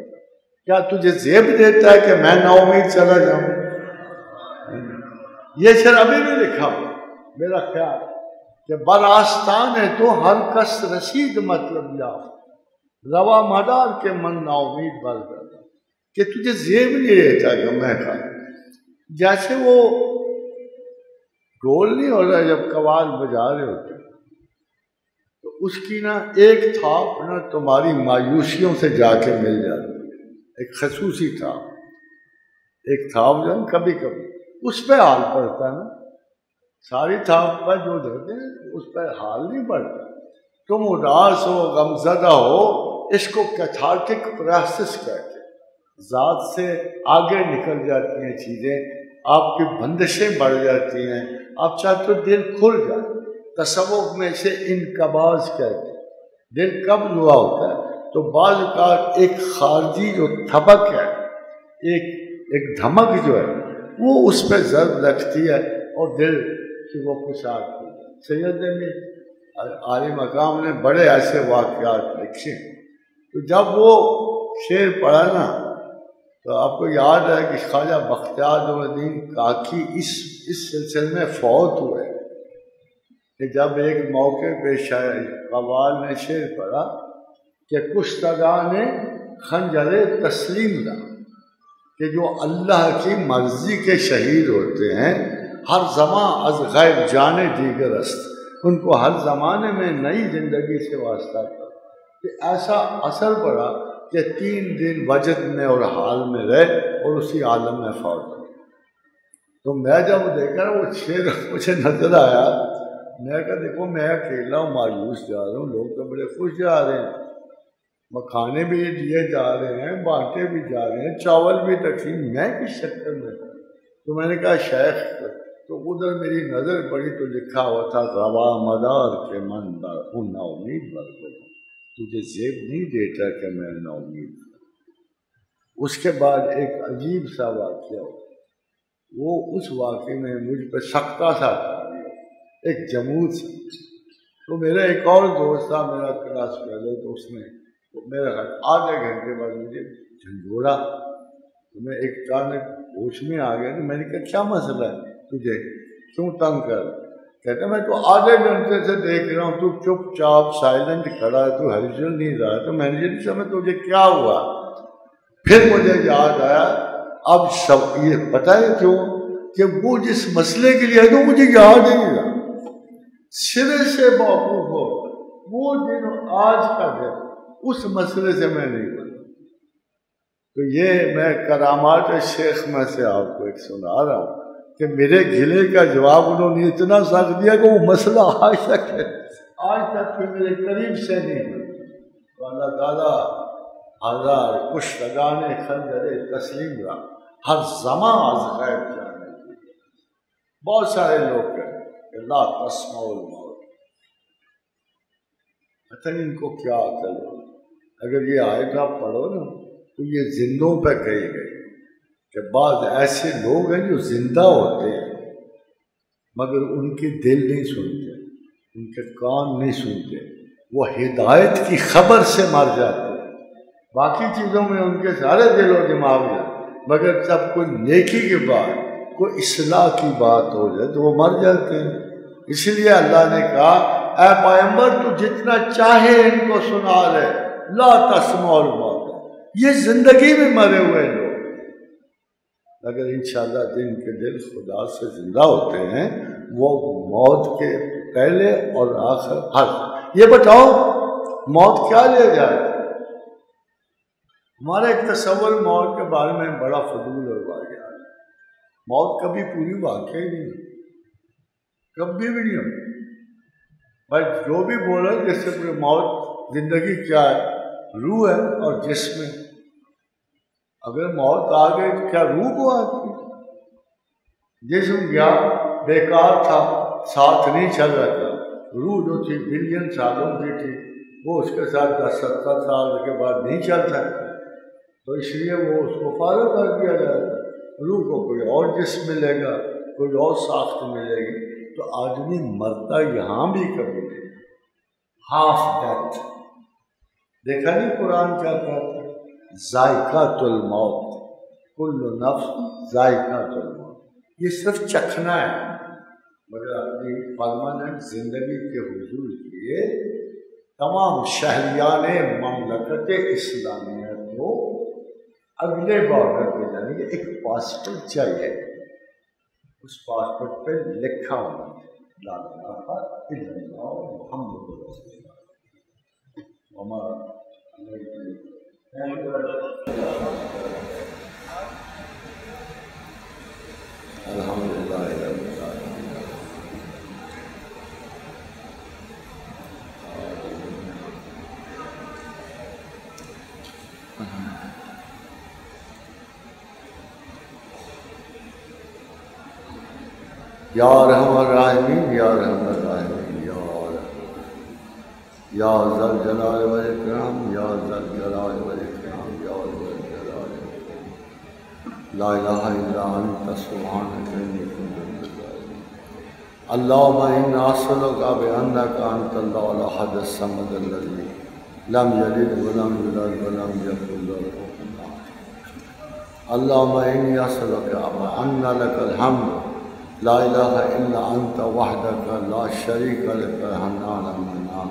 کیا تجھے زیب دیتا ہے کہ میں نا امید چلا جاؤں؟ یہ شعر ابھی بھی لکھا ہوا میرا خیال کہ براستان ہے تو ہر کس رسید مطلب یافت. روا مدار کے من نا امید بن گیا کہ تجھے زیب نہیں دیتا کہ میں کھا. جیسے وہ ڈھول نہیں ہو رہا جب قوال بجا رہے ہوتے تو اس کی نا ایک تھاپ نا تمہاری مایوسیوں سے جا کے مل جاتی ہے. ایک خصوصی تھاپ، ایک تھاپ جو ہے کبھی کبھی اس پہ حال پڑتا ہے نا. ساری تھاپ پر جو دیتے ہیں اس پہ حال نہیں پڑتا. تم اداس ہو، غمزدہ ہو، اس کو کیتھارٹک پروسیس کہتے ہیں. ذات سے آگے نکل جاتی ہیں چیزیں، آپ کی بندشیں بڑھ جاتی ہیں، آپ چاہتے ہو دل کھل جائے. تصوف میں اسے انقباض کہتے ہیں. دل قبض ہوا ہوتا ہے تو بعض اوقات ایک خارجی جو تھبک ہے، ایک دھمک جو ہے وہ اس پہ ضرب رکھتی ہے اور دل کی وہ پشاک ہوتی ہے. سید نے عالی مقام نے بڑے ایسے واقعات لکھے. تو جب وہ شعر پڑھا نا تو آپ کو یاد ہے کہ خواجہ بختیار الدین کاکی اس سلسلے میں فوت ہوئے کہ جب ایک موقع پہ قوال نے شعر پڑھا کہ کشتگان خنجر تسلیم دا، کہ جو اللہ کی مرضی کے شہید ہوتے ہیں ہر زمان از غیب جانے دیگر است، ان کو ہر زمانے میں نئی زندگی سے واسطہ تھا. کہ ایسا اثر پڑا کہ 3 دن وجد میں اور حال میں رہے اور اسی عالم میں فوت ہو. تو میں جب دیکھا وہ شعر مجھے نظر آیا، میں کہا دیکھو میں اکیلا ہوں، مایوس جا رہا ہوں، لوگ تو بڑے خوش جا رہے ہیں، مکھانے بھی دیے جا رہے ہیں، بانٹے بھی جا رہے ہیں، چاول بھی تقسیم، میں کس شکل میں. تو میں نے کہا شیخ، تو ادھر میری نظر پڑی تو لکھا ہوا تھا روا مدار کے من ہوں نا امید بن گیا. تجھے زیب نہیں دیتا کہ میں نا امید. اس کے بعد ایک عجیب سا واقعہ ہو، وہ اس واقعے میں مجھ پہ سختہ سا ایک جمود سے. تو میرا ایک اور دوست تھا میرا کلاس فیلو، تو اس نے میرا آدھے گھنٹے بعد مجھے جھنجھوڑا. تو میں ایک اچانک ہوش میں آ گیا. تو میں نے کہا کیا مسئلہ ہے تجھے، کیوں تنگ کر؟ کہتا میں تو آدھے گھنٹے سے دیکھ رہا ہوں تو چپ چاپ سائلنٹ کھڑا ہے، تو ہلچل نہیں رہا. تو میں نے یہ نہیں سمجھ تجھے کیا ہوا. پھر مجھے یاد آیا اب سب یہ پتہ ہے کیوں کہ وہ جس مسئلے کے لیے ہے تو مجھے یاد ہی نہیں رہا، سرے سے موقوف ہو. وہ دن آج کا دن اس مسئلے سے میں نہیں بنا. تو یہ میں کرامات شیخ میں سے آپ کو ایک سنا رہا ہوں کہ میرے گلے کا جواب انہوں نے اتنا سخت دیا کہ وہ مسئلہ آج تک پھر میرے قریب سے نہیں بنا. تو اللہ تعالیٰ ہزار کشتگان خنجر تسلیم را ہر زمان از غیب جانے. بہت سارے لوگ کہتے ہیں کہ لا تسمعوا الموت، پتہ نہیں ان کو کیا عقل ہو. اگر یہ آیت آپ پڑھو نا تو یہ زندوں پہ کہی گئی کہ بعض ایسے لوگ ہیں جو زندہ ہوتے ہیں مگر ان کے دل نہیں سنتے، ان کے کان نہیں سنتے، وہ ہدایت کی خبر سے مر جاتے ہیں. باقی چیزوں میں ان کے سارے دل و دماغ ہیں، مگر جب کوئی نیکی کے بعد کوئی اصلاح کی بات ہو جائے تو وہ مر جاتے ہیں. اس لیے اللہ نے کہا اے پیغمبر تو جتنا چاہے ان کو سنا لے، لا تسمعوا الموت. یہ زندگی میں مرے ہوئے لوگ اگر انشاءاللہ جن کے دل خدا سے زندہ ہوتے ہیں وہ موت کے پہلے اور آخر ہر. یہ بتاؤ موت کیا لے جائے؟ ہمارا ایک تصور موت کے بارے میں بڑا فضول اور واقعہ ہے. موت کبھی پوری واقع ہی نہیں، کبھی بھی نہیں ہوتی. بھائی جو بھی بول رہے جس سے پوری موت، زندگی کیا ہے؟ روح ہے اور جسم ہے. اگر موت آ گئی تو کیا روح کو آتی؟ جسم گیا بیکار تھا، ساتھ نہیں چل رہا تھا، روح جو تھی بلین سالوں کی تھی وہ اس کے ساتھ 10-70 سال کے بعد نہیں چل سکتی، تو اس لیے وہ اس کو فارغ کر دیا جائے گا، روح کو کوئی اور جسم ملے گا، کوئی اور ساخت ملے گی۔ تو آدمی مرتا یہاں بھی کبھی نہیں، ہاف ڈیتھ۔ دیکھا نہیں قرآن کیا کہتا ہے؟ ذائقۃ الموت، کل نفس ذائقۃ الموت۔ یہ صرف چکھنا ہے، مگر اپنی پرماننٹ زندگی کے حصول کے تمام شہریان مملکت اسلامیہ کو اگلے بارڈر پہ جانے کے ایک پاسپورٹ چاہیے، اس پاسپورٹ پہ لکھا ہونا لا الہ الا اللہ محمد رسول اللہ وما الحمدللہ رب العالمین۔ یا ارحم الراحمین، یا ارحم الراحمین، یا ذا الجلال والاکرام، یا ذا الجلال والاکرام، یا ذا الجلال والاکرام، لا الہ الا انت سبحانک انی کنت من الظالمین۔ اللہم انا اسألک بانک انت اللہ الاحد الصمد الذی لم یلد ولم یولد ولم یکن لہ کفوا احد۔ اللہم انی اسألک بان لک الحمد لا الہ الا انت وحدک لا شریک لک الحنان المنان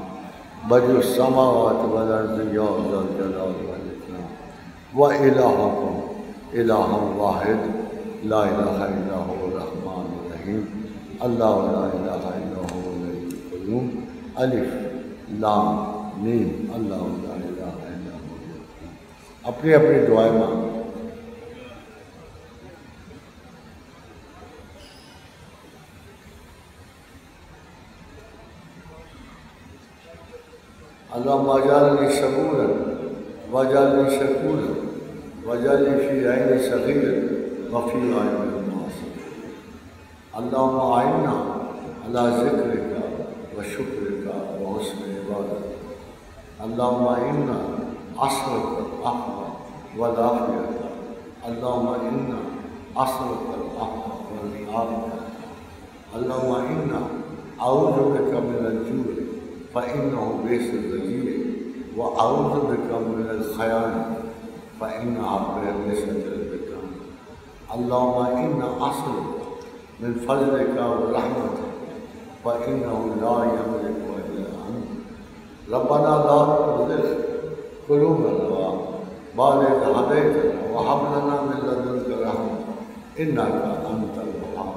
بدیع السماوات والارض یا ذا الجلال والاکرام، والہکم الہ واحد لا الہ الا هو الرحمن الرحیم، اللہ لا الہ الا هو الحی القیوم، الف لام میم، اللہ لا الہ الا هو۔ اپنی اپنی دعائیں مانگیں۔ اللهم اجعلني صبورا واجعلني شكورا واجعلني في عين صغير وفي عين المعصية۔ اللهم أعنا على ذكرك وشكرك وحسن عبادتك۔ اللهم إنا أسألك العفو والعافية، اللهم إنا أسألك العفو والعافية، اللهم إنا أعوذ بك من الجوع فإنه بئس الرجيع، وأعوذ بك من الخيانة فإنها بئست البطانة۔ اللهم إنا أسألك من فضلك ورحمتك فإنه لا يملك إلا أنت۔ ربنا لا تزغ قلوبنا بعد إذ هديتنا وهب لنا من لدنك رحمة إنك أنت الوهاب۔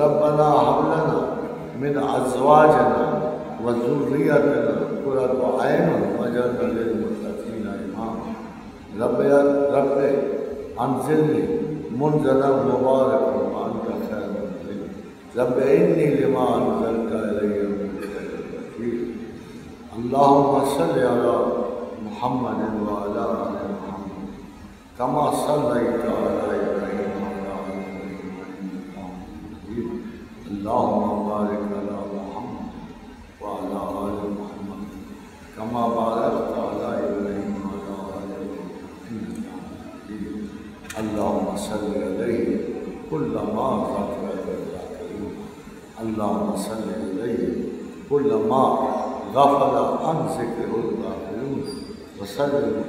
ربنا هب لنا من أزواجنا وذريتنا قرة أعين واجعلنا للمتقين إماما۔ رب أنزلني منزلا مباركا وأنت خير منزلين، رب إني لما أنزلت إلي من خير فقير۔ اللهم صل على محمد وعلى آل محمد كما صليت على إبراهيم وعلى آل إبراهيم إنك حميد مجيد۔ اللهم بارك على وعلى آل محمد كما باركت على إبراهيم وعلى آل إبراهيم إنك حميد مجيد۔ اللهم صل عليه كلما ذكرك الذاكرون، اللهم صل عليه كلما غفل عن ذكره الغافلون، وسلم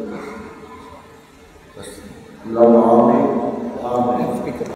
تسليما۔ اللهم آمين آمين۔